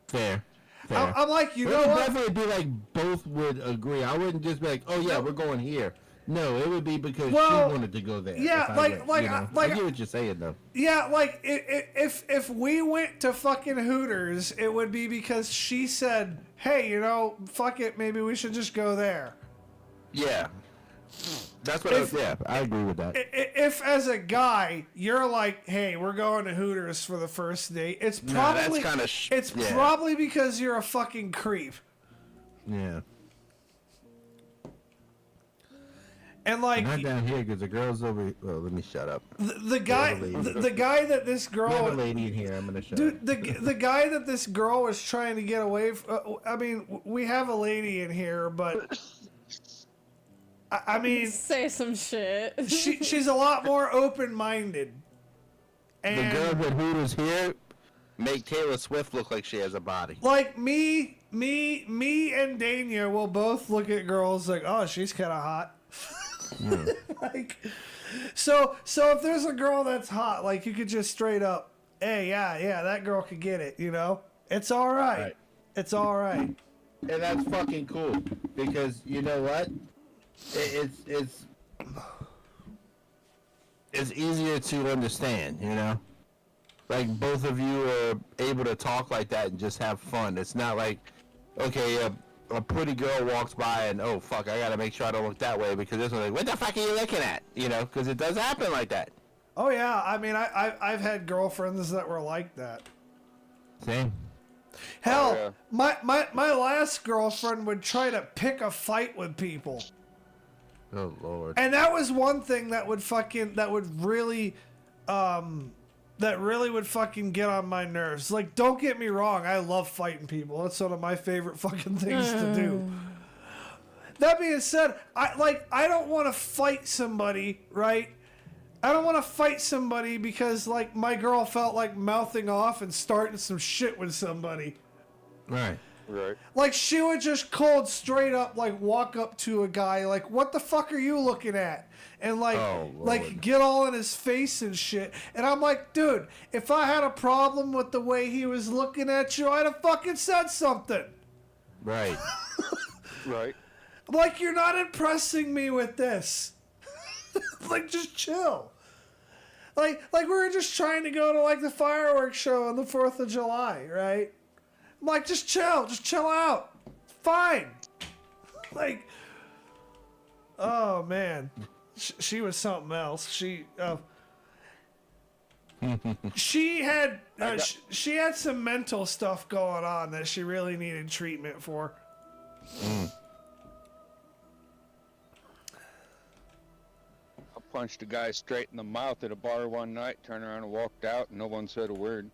Fair. I'm like, you It know would what? definitely be like both would agree. I wouldn't just be like, oh yeah, we're going here. No, it would be because Well, she wanted to go there. yeah, if I like- went, like, you know? like- I get what you're saying though. Yeah, like, if we went to fucking Hooters, it would be because she said, hey, you know, fuck it, maybe we should just go there. Yeah, that's what. If- I agree with that. If as a guy, you're like, hey, we're going to Hooters for the first date, it's Nah, that's probably, kinda it's yeah. probably because you're a fucking creep. Yeah, And like, not down here because the girls over. Well, let me shut up. the guy, the guy that this We have a girl, lady in here. I'm gonna shut dude, up. the guy that this girl was trying to get away from, I mean, we have a lady in here, but I mean, Say some shit. she's a lot more open-minded. The And girls at Hooters here. Make Taylor Swift look like she has a body. like me and Dania will both look at girls like, oh, she's kind of hot. Like, so if there's a girl that's hot, like, you could just straight up, hey, yeah, that girl could get it, you know? It's all right. Right. It's all right. And that's fucking cool because you know what? It's easier to understand, you know? Like both of you are able to talk like that and just have fun. It's not like, okay, a pretty girl walks by and oh fuck, I gotta make sure I don't look that way because this one's like, what the fuck are you looking at? You know, because it does happen like that. Oh, yeah. I mean, I've had girlfriends that were like that. Same. Hell, Oh, my last girlfriend would try to pick a fight with people. Oh lord. And that was one thing that would really would fucking get on my nerves. Like, don't get me wrong, I love fighting people. That's one of my favorite fucking things to do. That being said, I don't want to fight somebody, right? I don't want to fight somebody because, like, my girl felt like mouthing off and starting some shit with somebody. Right. Right. Like, she would just cold straight up, like, walk up to a guy, like, what the fuck are you looking at? And, like, Oh, like get all in his face and shit. And I'm like, dude, if I had a problem with the way he was looking at you, I'd have fucking said something. Right. Right. I'm like, you're not impressing me with this. Like, just chill. Like we were just trying to go to, like, the fireworks show on the 4th of July, right? I'm like, just chill out. It's fine. Like, oh man, she was something else. She had she had some mental stuff going on that she really needed treatment for. I punched a guy straight in the mouth at a bar one night, turned around and walked out, and no one said a word.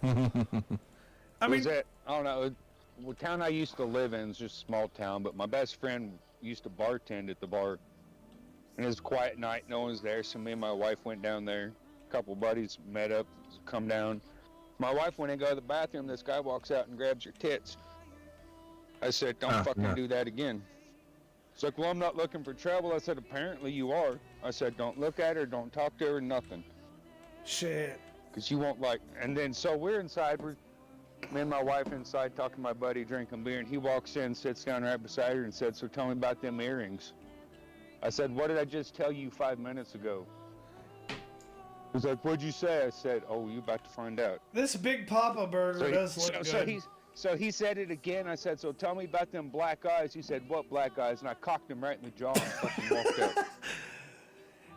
I mean, I don't know. The town I used to live in is just a small town, but my best friend used to bartend at the bar. And it was a quiet night, no one's there, so me and my wife went down there. A couple buddies met up, come down. My wife went and go to the bathroom, this guy walks out and grabs her tits. I said, don't fucking do that again. He's like, well, I'm not looking for trouble. I said, apparently you are. I said, don't look at her, don't talk to her, nothing. shit. Because you won't like, and then so we're inside, me and my wife inside talking to my buddy, drinking beer, and he walks in, sits down right beside her and said, so tell me about them earrings. I said, what did I just tell you 5 minutes ago? He's like, what'd you say? I said, oh, you about to find out. This Big Papa burger does look good. So he said it again. I said, so tell me about them black eyes. He said, what black eyes? And I cocked him right in the jaw and fucking walked out.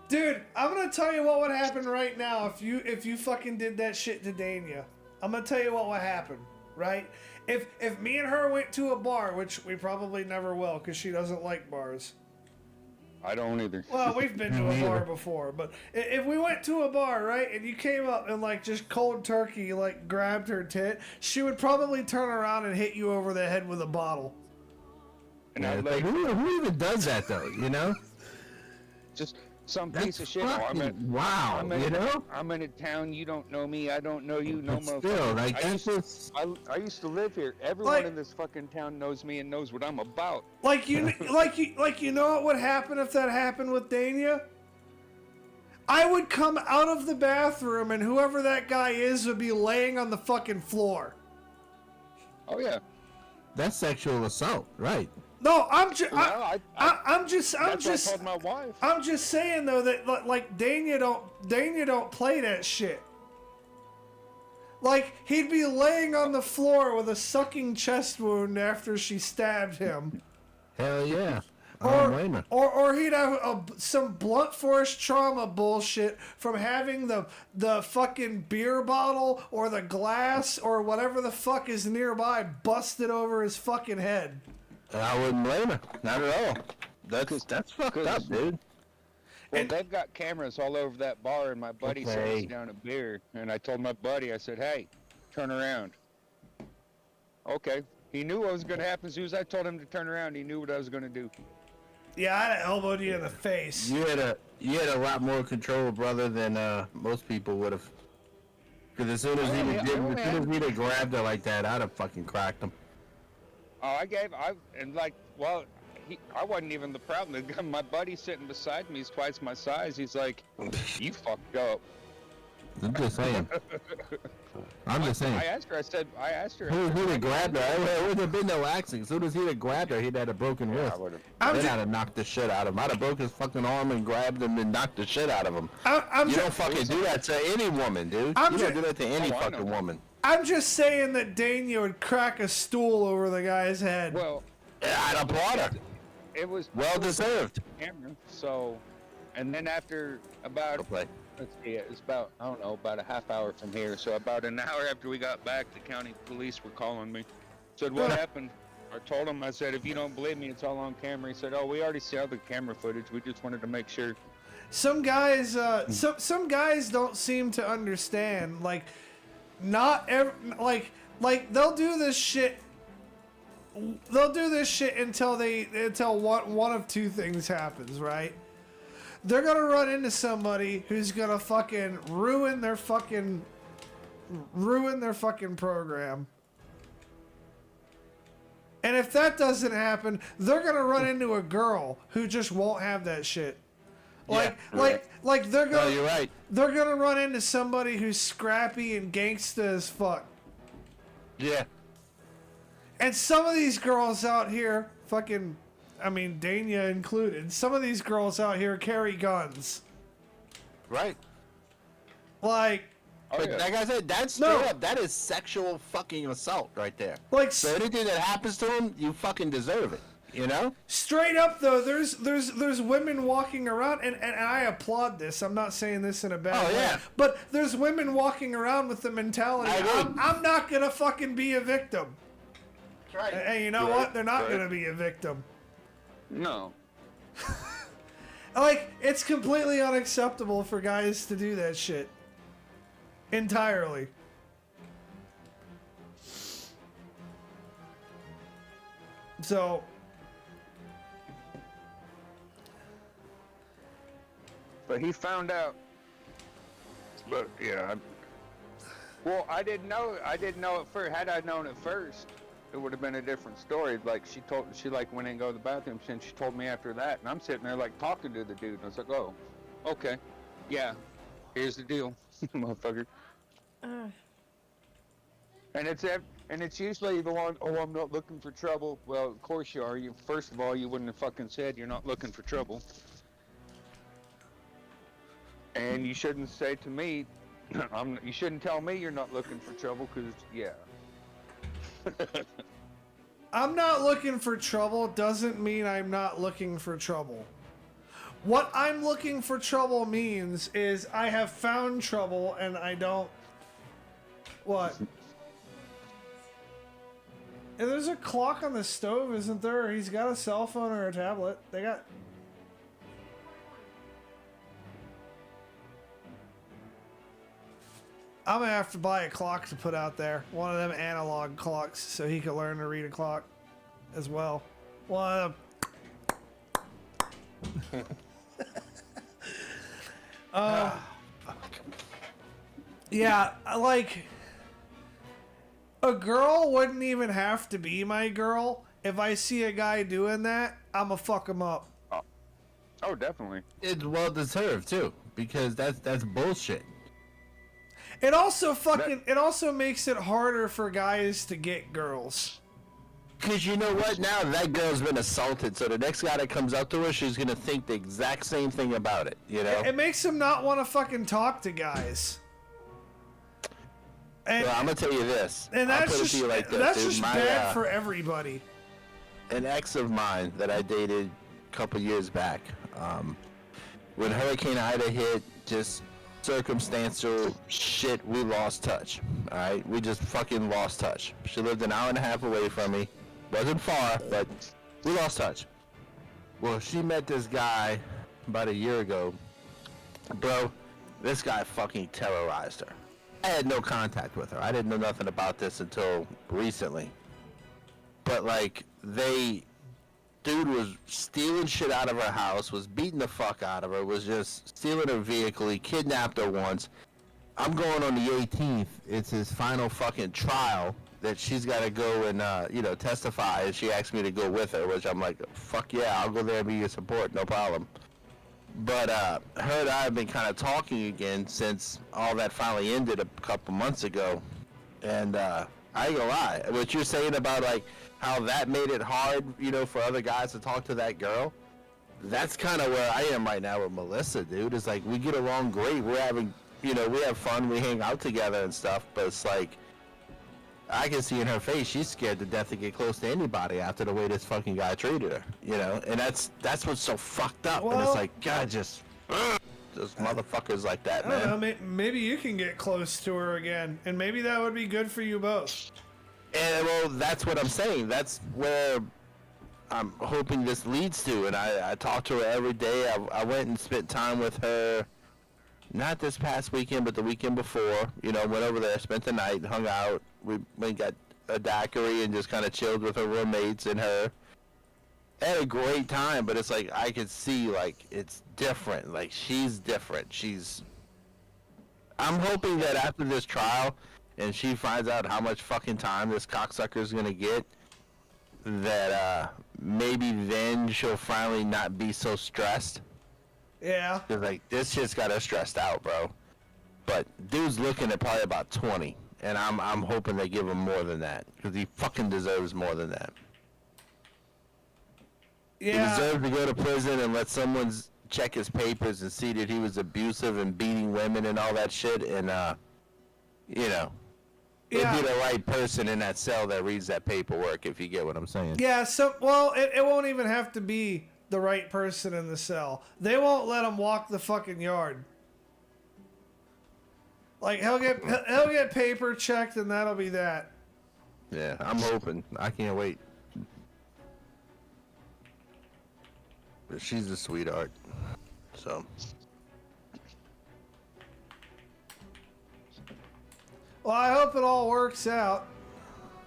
Dude, I'm gonna tell you what would happen right now if you fucking did that shit to Dania. I'm gonna tell you what would happen, right? If me and her went to a bar, which we probably never will, because she doesn't like bars. I don't either. Well, we've been to a bar before, but if we went to a bar, right, and you came up and, like, just cold turkey, like, grabbed her tit, she would probably turn around and hit you over the head with a bottle. And Yeah, like, who even does that though? You know? just some That's piece of shit. fucking, wow. You know? I'm in a town. You don't know me. I don't know you. No But motherfucker. still, like, I that's just. I used to live here. Everyone Like- in this fucking town knows me and knows what I'm about. Like you know what would happen if that happened with Dania? I would come out of the bathroom and whoever that guy is would be laying on the fucking floor. Oh yeah. That's sexual assault, right? No, I'm just, Well, I'm just, that's what I told my wife. I'm just saying though that like Dania don't play that shit. Like he'd be laying on the floor with a sucking chest wound after she stabbed him. Hell yeah. I don't blame her. Or he'd have some blunt force trauma bullshit from having the fucking beer bottle or the glass or whatever the fuck is nearby busted over his fucking head. I wouldn't blame her. Not at all. That's fucked up, dude. Well, they've got cameras all over that bar, and my buddy Okay. sits down a beer, and I told my buddy, I said, hey, turn around. Okay. He knew what was going to happen. As soon as I told him to turn around, he knew what I was going to do. Yeah, I'd have elbowed you in the face. You had a lot more control, brother, than most people would have. Because as soon as he'd have grabbed her like that, I'd have fucking cracked him. Oh, I wasn't even the problem. My buddy sitting beside me is twice my size. He's like, you fucked up. I'm just saying. I'm just saying. I asked her. Who'd have grabbed her? There would have been no accident. As soon as he'd have grabbed her, he'd had a broken wrist. I would've. I'm Then ju- I'd have knocked the shit out of him. I'd have broke his fucking arm and grabbed him and knocked the shit out of him. I'm You ju- don't fucking do that to any woman, dude. I'm You ju- don't do that to any Oh, I know. fucking woman. I'm just saying that Dania would crack a stool over the guy's head. Well, Yeah, I'd applaud her. it was Well deserved. camera. So, and then after about, Go play. let's see, it's about, I don't know, about a half hour from here. So about an hour after we got back, the county police were calling me. Said, what happened? I told him, I said, if you don't believe me, it's all on camera. He said, oh, we already saw the camera footage. We just wanted to make sure. Some guys, some guys don't seem to understand. Like, not every, like they'll do this shit. They'll do this shit until one of two things happens, right? they're gonna run into somebody who's gonna fucking ruin their fucking program. And if that doesn't happen, they're gonna run into a girl who just won't have that shit. Like they're gonna. No, you're right. They're gonna run into somebody who's scrappy and gangsta as fuck. Yeah. And some of these girls out here, fucking, I mean, Dania included, some of these girls out here carry guns. Right. Like, But like I said, that's straight up. That is sexual fucking assault right there. Like, so anything that happens to him, you fucking deserve it. You know? Straight up though, there's women walking around, and I applaud this. I'm not saying this in a bad way. Yeah. But there's women walking around with the mentality, I'm not gonna fucking be a victim. That's right. And you know what? They're not gonna be a victim. No. Like, it's completely unacceptable for guys to do that shit. Entirely. So, But he found out. But yeah. Well, I didn't know it first. Had I known it first, it would have been a different story. Like she like went in and go to the bathroom, and she told me after that, and I'm sitting there like talking to the dude, and I was like, oh, okay, yeah, here's the deal, motherfucker. And it's usually the one, oh, I'm not looking for trouble. Well, of course you are. First of all, you wouldn't have fucking said you're not looking for trouble. And you shouldn't say to me, you shouldn't tell me you're not looking for trouble, because, yeah. I'm not looking for trouble doesn't mean I'm not looking for trouble. What I'm looking for trouble means is I have found trouble and I don't... What? And there's a clock on the stove, isn't there? He's got a cell phone or a tablet. They got... I'm gonna have to buy a clock to put out there. One of them analog clocks so he can learn to read a clock as well. One of them. Yeah, like, a girl wouldn't even have to be my girl. If I see a guy doing that, I'ma fuck him up. Oh, definitely. It's well deserved too, because that's bullshit. It also it also makes it harder for guys to get girls. Because you know what? Now that girl's been assaulted, so the next guy that comes up to her, she's gonna think the exact same thing about it. You know? It makes them not want to fucking talk to guys. And, well, I'm gonna tell you this. And I'll that's put it just to you like this, that's dude. just My, bad for everybody. An ex of mine that I dated a couple years back, when Hurricane Ida hit, just circumstantial shit, we lost touch. All right, we just fucking lost touch. She lived an hour and a half away from me. Wasn't far, but we lost touch. Well, she met this guy about a year ago. Bro, this guy fucking terrorized her. I had no contact with her. I didn't know nothing about this until recently. But like, dude was stealing shit out of her house, was beating the fuck out of her, was just stealing her vehicle. He kidnapped her once. I'm going on the 18th. It's his final fucking trial that she's got to go and, testify. And she asked me to go with her, which I'm like, fuck yeah, I'll go there and be your support, no problem. But her and I have been kind of talking again since all that finally ended a couple months ago. And I ain't gonna lie, what you're saying about like how that made it hard, for other guys to talk to that girl, that's kind of where I am right now with Melissa, dude. It's like we get along great. We're having, we have fun, we hang out together and stuff, but it's like, I can see in her face she's scared to death to get close to anybody after the way this fucking guy treated her, and that's what's so fucked up. Well, and it's like, God, just motherfuckers like that, man. I don't know, maybe you can get close to her again, and maybe that would be good for you both. And well, that's what I'm saying. That's where I'm hoping this leads to. And I talk to her every day. I went and spent time with her, not this past weekend, but the weekend before. Went over there, spent the night, hung out. We got a daiquiri and just kind of chilled with her roommates and her. I had a great time, but it's like I could see like it's different. Like she's different. I'm hoping that after this trial, and she finds out how much fucking time this cocksucker is gonna get, that maybe then she'll finally not be so stressed. Yeah. Cause like this shit's got her stressed out, bro. But dude's looking at probably about 20, and I'm hoping they give him more than that, because he fucking deserves more than that. Yeah. He deserves to go to prison and let someone check his papers and see that he was abusive and beating women and all that shit, and you know, it'd be the right person in that cell that reads that paperwork, if you get what I'm saying. Yeah, so, well, it won't even have to be the right person in the cell. They won't let him walk the fucking yard. Like, he'll get paper checked, and that'll be that. Yeah, I'm hoping. I can't wait. But she's a sweetheart. So. Well, I hope it all works out.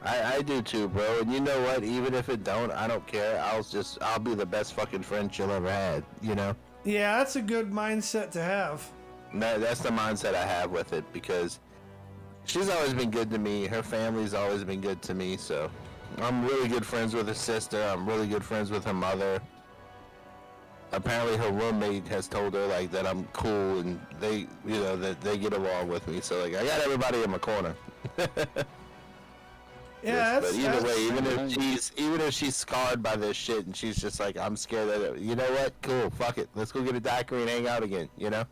I do too, bro. And you know what? Even if it don't, I don't care. I'll be the best fucking friend she'll ever had, you know? Yeah, that's a good mindset to have. That's the mindset I have with it, because she's always been good to me. Her family's always been good to me, so I'm really good friends with her sister. I'm really good friends with her mother. Apparently her roommate has told her like that I'm cool, and they, you know, that they get along with me. So like I got everybody in my corner. Yeah, but either way, even if she's scarred by this shit and she's just like, I'm scared of it. You know what? Cool. Fuck it. Let's go get a daiquiri and hang out again. You know,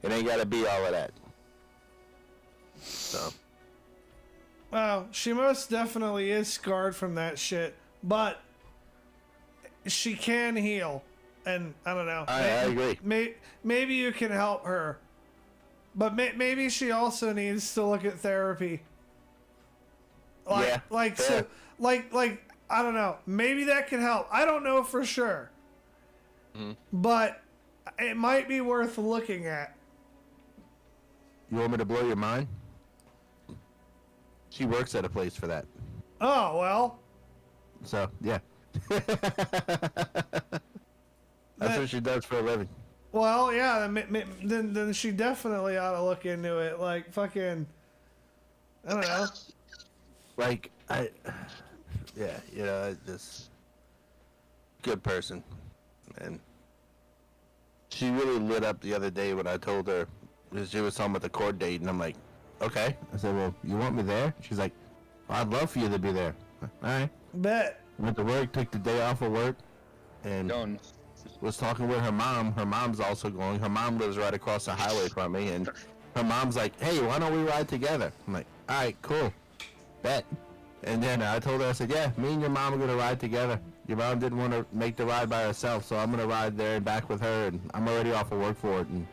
it ain't gotta be all of that. So. Well, she most definitely is scarred from that shit, but she can heal. And I don't know. I agree. Maybe you can help her, but maybe she also needs to look at therapy. Like fair. so, like I don't know. Maybe that can help. I don't know for sure, but it might be worth looking at. You want me to blow your mind? She works at a place for that. Oh well. So yeah. That's what she does for a living. Well, yeah. Then she definitely ought to look into it. Like fucking. I don't know. Like yeah, you know, just good person, and she really lit up the other day when I told her, because she was talking about the court date, and I'm like, okay. I said, well, you want me there? She's like, well, I'd love for you to be there. All right. Bet. Went to work, took the day off of work, and Done. was talking with her mom. Her mom's also going. Her mom lives right across the highway from me, and her mom's like, hey, why don't we ride together? I'm like, all right, cool. Bet. And then I told her, I said, yeah, me and your mom are going to ride together. Your mom didn't want to make the ride by herself, so I'm going to ride there and back with her, and I'm already off of work for it. And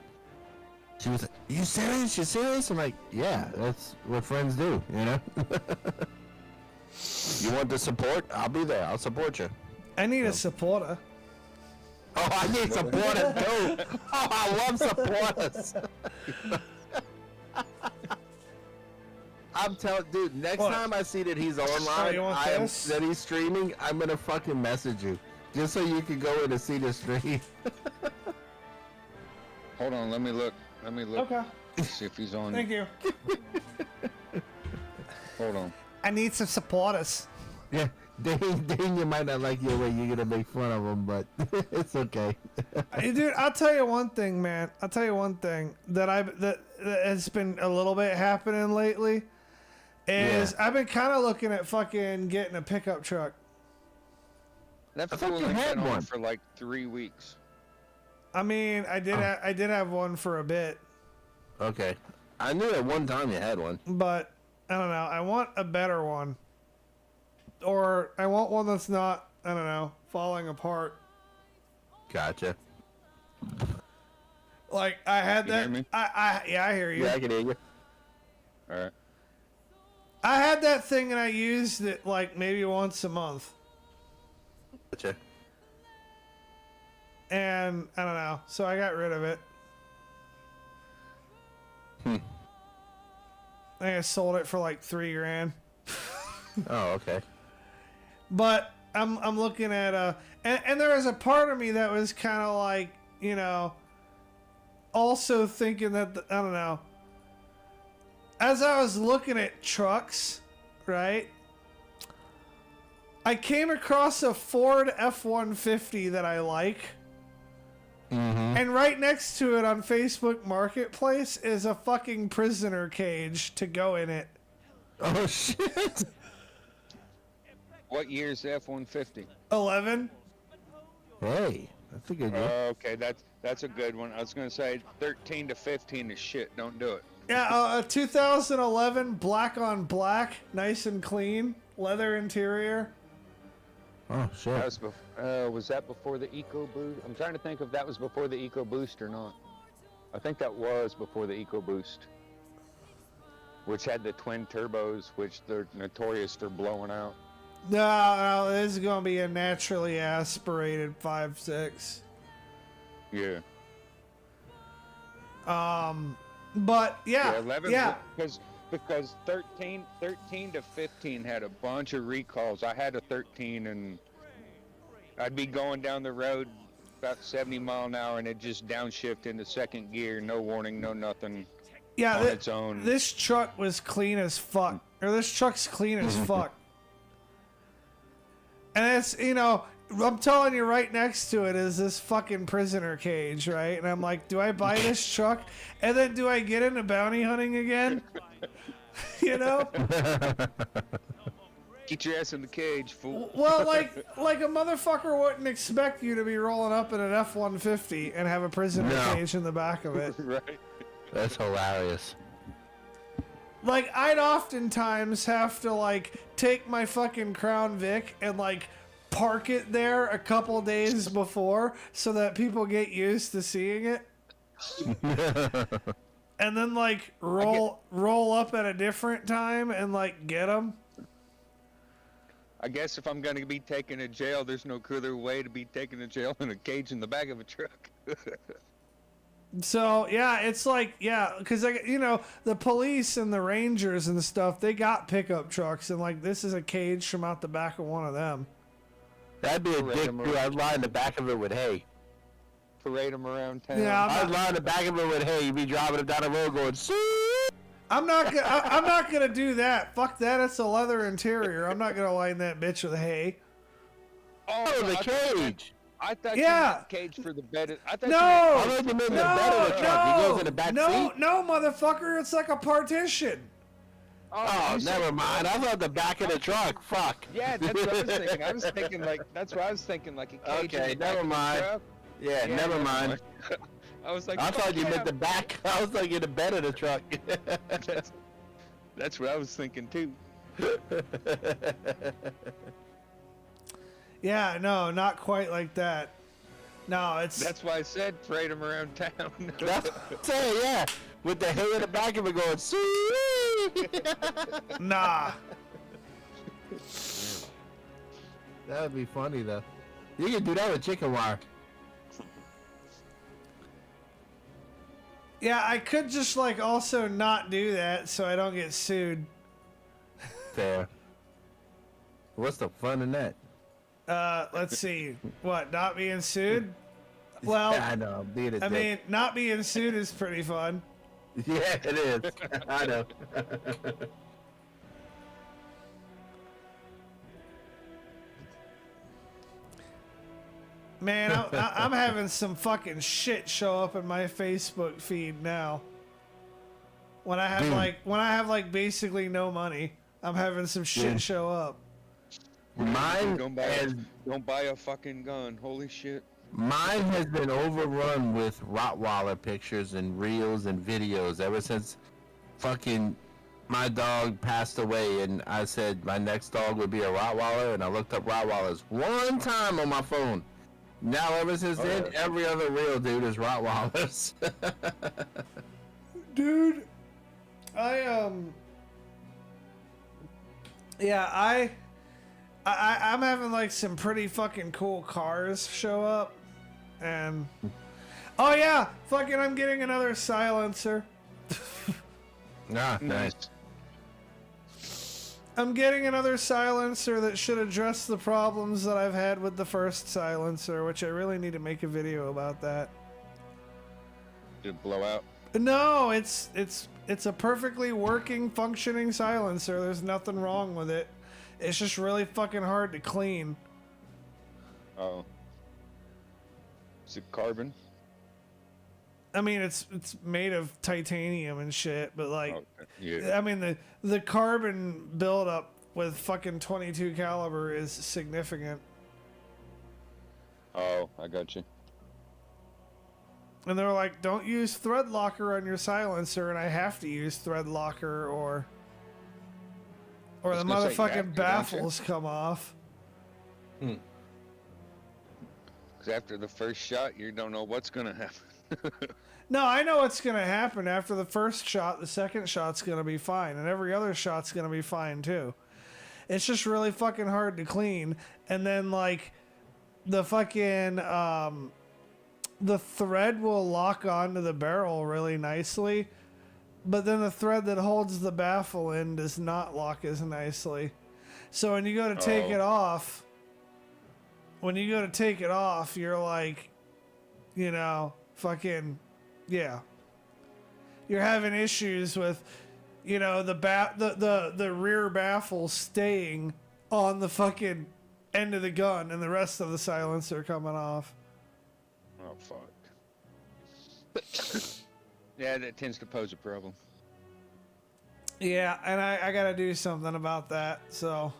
she was like, you serious? You serious? I'm like, yeah, that's what friends do, you know? You want the support? I'll be there. I'll support you. I need a supporter. Oh, I need supporters too. Oh, I love supporters. I'm telling, dude. Next time I see that he's online, that he's streaming, I'm gonna fucking message you, just so you can go in and see the stream. Hold on, let me look. Okay. See if he's on. Thank you. Hold on. I need some supporters. Yeah, Dane, you might not like your way you're gonna make fun of him, but it's okay. Hey, dude, I'll tell you one thing, man. I'll tell you one thing that has been a little bit happening lately. Is I've been kind of looking at fucking getting a pickup truck. That I thought fool you ain't had been on one. for like 3 weeks. I mean, I did have one for a bit, Okay, I knew at one time you had one. but I don't know. I want a better one, or I want one that's not, I don't know, falling apart. Gotcha. Like I had You that. hear me? I hear you. Yeah, I can hear you. All right. I had that thing and I used it like maybe once a month. Gotcha. And I don't know, so I got rid of it. I think I sold it for like $3,000. Oh, okay. But I'm looking at and there was a part of me that was kind of like, also thinking that I don't know. As I was looking at trucks, right? I came across a Ford F-150 that I like. Mm-hmm. And right next to it on Facebook Marketplace is a fucking prisoner cage to go in it. Oh shit! What year's the F-150? 11. Hey, that's a good one. Okay, that's a good one. I was gonna say 13 to 15 is shit. Don't do it. Yeah, a 2011 black on black, nice and clean, leather interior. Oh shit! That was that before the EcoBoost? I'm trying to think if that was before the EcoBoost or not. I think that was before the EcoBoost, which had the twin turbos, which they're notorious for blowing out. No, this is gonna be a naturally aspirated 5.6. Yeah. But yeah, 11. yeah. Because 13 to 15 had a bunch of recalls. I had a 13 and I'd be going down the road about 70 mile an hour and it just downshift into second gear, no warning, no nothing. Yeah, on its own. This truck was clean as fuck. Or this truck's clean as fuck. And it's, I'm telling you, right next to it is this fucking prisoner cage, right? And I'm like, do I buy this truck? And then do I get into bounty hunting again? Get your ass in the cage, fool. Well, like a motherfucker wouldn't expect you to be rolling up in an F-150 and have a prisoner cage in the back of it. Right. That's hilarious. Like, I'd oftentimes have to, take my fucking Crown Vic and, park it there a couple days before so that people get used to seeing it. And then, roll up at a different time and, get them. I guess if I'm going to be taken to jail, there's no cooler way to be taken to jail than a cage in the back of a truck. So, yeah, it's because, the police and the rangers and stuff, they got pickup trucks, and, this is a cage from out the back of one of them. That'd be a dick, too. I'd line the back of it with hay. Parade them around town. Yeah, I'd line the back of it with hay. You'd be driving it down the road going, see? I'm not gonna do that. Fuck that. It's a leather interior. I'm not gonna line that bitch with hay. Oh, the cage. I thought Yeah. you meant cage for the bed. I thought No! I thought you meant the bed of the truck. He goes in the back seat? No, motherfucker. It's like a partition. Oh, never mind. I thought the back of the truck. Fuck. Yeah, that's what I was thinking. I was thinking that's what I was thinking, like a cage in Okay, the back never of the mind. truck. Yeah, never mind. I was like, I fuck thought you yeah. meant the back. I was thinking the bed of the truck. That's what I was thinking too. Yeah, no, not quite like that. No, it's... That's why I said parade them around town. That's what I'm saying, yeah. With the hay in the back of it going, see? Nah. That would be funny though. You can do that with chicken wire. Yeah, I could just, also not do that so I don't get sued. Fair. What's the fun in that? Let's see. What, not being sued? Well, Yeah, I know. I'm being a I dick. mean, not being sued is pretty fun. Yeah, it is. I know. Man, I'm having some fucking shit show up in my Facebook feed now. When I have basically no money, I'm having some shit show up. Mine Don't buy a fucking gun. Holy shit. Mine has been overrun with Rottweiler pictures and reels and videos ever since fucking my dog passed away, and I said my next dog would be a Rottweiler, and I looked up Rottweilers one time on my phone. Now ever since then, every other reel dude is Rottweilers. Dude, I'm having some pretty fucking cool cars show up, and oh yeah, fucking I'm getting another silencer. Ah, nice. I'm getting another silencer that should address the problems that I've had with the first silencer, which I really need to make a video about that. Did it blow out? No, it's a perfectly working, functioning silencer. There's nothing wrong with it. It's just really fucking hard to clean. Oh. Is it carbon? I mean, it's made of titanium and shit, but like, Yeah. I mean, the carbon buildup with fucking 22 caliber is significant. Oh, I got you. And they're like, don't use thread locker on your silencer, and I have to use thread locker or the was gonna say, you have motherfucking to, don't you? baffles come off. Because after the first shot, you don't know what's gonna happen. No, I know what's gonna happen after the first shot. The second shot's gonna be fine, and every other shot's gonna be fine too. It's just really fucking hard to clean, and then like the fucking the thread will lock onto the barrel really nicely, but then the thread that holds the baffle in does not lock as nicely. So when you go to take it off, you're like, you know, fucking, yeah. You're having issues with, you know, the rear baffle staying on the fucking end of the gun and the rest of the silencer coming off. Oh, fuck. Yeah, that tends to pose a problem. Yeah, and I gotta do something about that, so.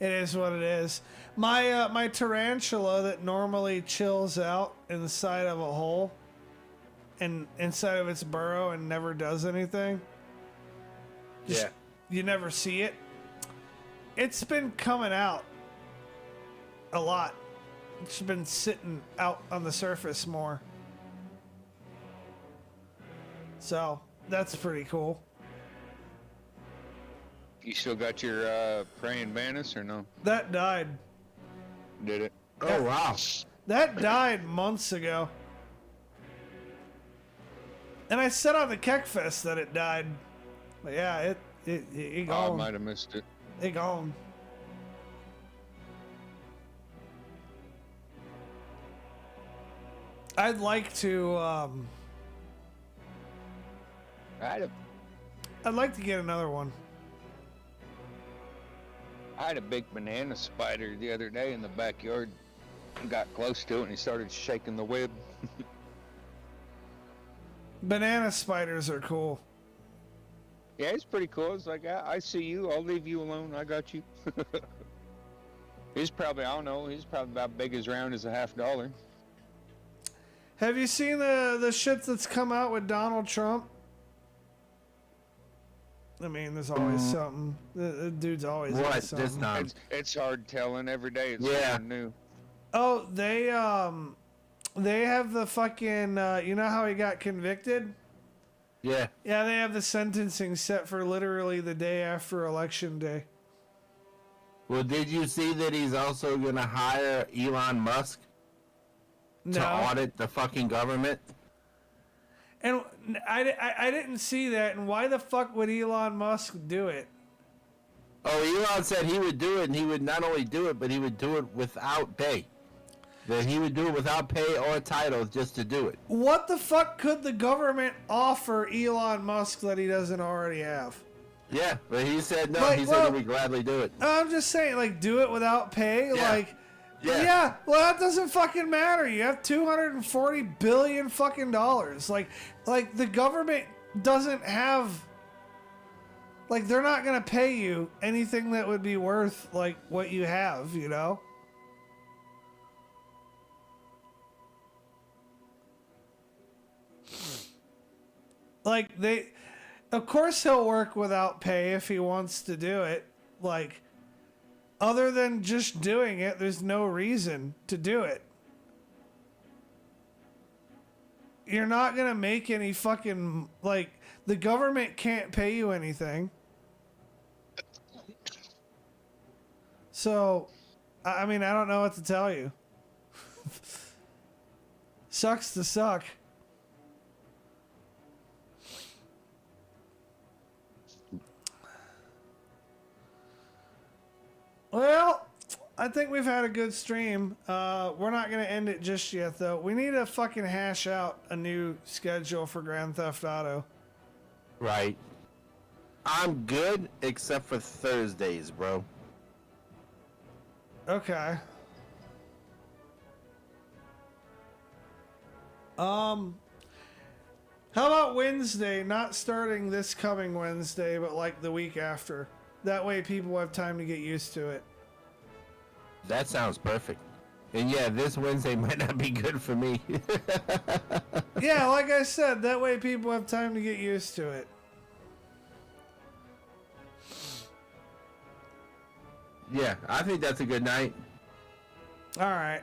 It is what it is. My tarantula that normally chills out inside of a hole and inside of its burrow and never does anything. Yeah. You never see it. It's been coming out a lot. It's been sitting out on the surface more. So, that's pretty cool. You still got your praying mantis or no? That died. Did it? Oh wow. That died months ago. And I said on the Kekfest that it died. But yeah, it Oh, I gone. might have missed it. It gone. I'd like to I'd like to get another one. I had a big banana spider the other day in the backyard. Got close to it and he started shaking the web. Banana spiders are cool. Yeah, it's pretty cool. It's like, I see you. I'll leave you alone. I got you. He's probably, I don't know, he's probably about big as round as a $50. Have you seen the shit that's come out with Donald Trump? I mean, there's always something. The dude's always got What something. this time? It's hard telling every day. It's Yeah. something new. Oh, they have the fucking you know how he got convicted? Yeah. Yeah, they have the sentencing set for literally the day after election day. Well, did you see that he's also gonna hire Elon Musk to No. audit the fucking government? And I didn't see that, and why the fuck would Elon Musk do it? Oh, Elon said he would do it, and he would not only do it, but he would do it without pay. That he would do it without pay or title just to do it. What the fuck could the government offer Elon Musk that he doesn't already have? Yeah, but he said no. Like, he well- said he would gladly do it. I'm just saying, like, do it without pay? Yeah. Like, Yeah. yeah, well, that doesn't fucking matter. You have $240 billion fucking dollars. Like the government doesn't have, like, they're not gonna pay you anything that would be worth, like, what you have, you know? Like, of course he'll work without pay if he wants to do it. Like, other than just doing it, there's no reason to do it. You're not gonna make any fucking, like, the government can't pay you anything. So, I mean, I don't know what to tell you. Sucks to suck. I think we've had a good stream. We're not gonna end it just yet, though. We need to fucking hash out a new schedule for Grand Theft Auto. Right. I'm good except for Thursdays, bro. Okay. How about Wednesday? Not starting this coming Wednesday, but like the week after. That way people have time to get used to it. That sounds perfect. And yeah, this Wednesday might not be good for me. Yeah, like I said, that way people have time to get used to it. Yeah, I think that's a good night. Alright.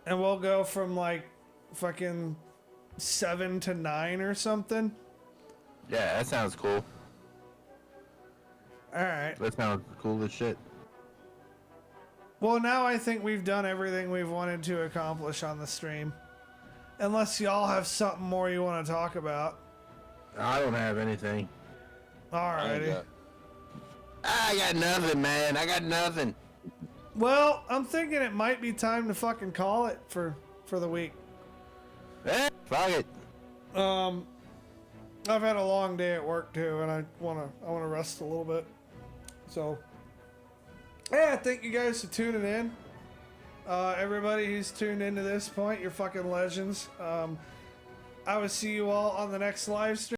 And we'll go from like fucking 7 to 9 or something. Yeah, that sounds cool. Alright. That sounds cool as shit. Well, now I think we've done everything we've wanted to accomplish on the stream. Unless y'all have something more you want to talk about. I don't have anything. Alrighty. I got nothing, man. I got nothing. Well, I'm thinking it might be time to fucking call it for the week. Eh, fuck it. I've had a long day at work too, and I wanna rest a little bit. So, yeah, thank you guys for tuning in. Everybody who's tuned into this point, you're fucking legends. I will see you all on the next live stream.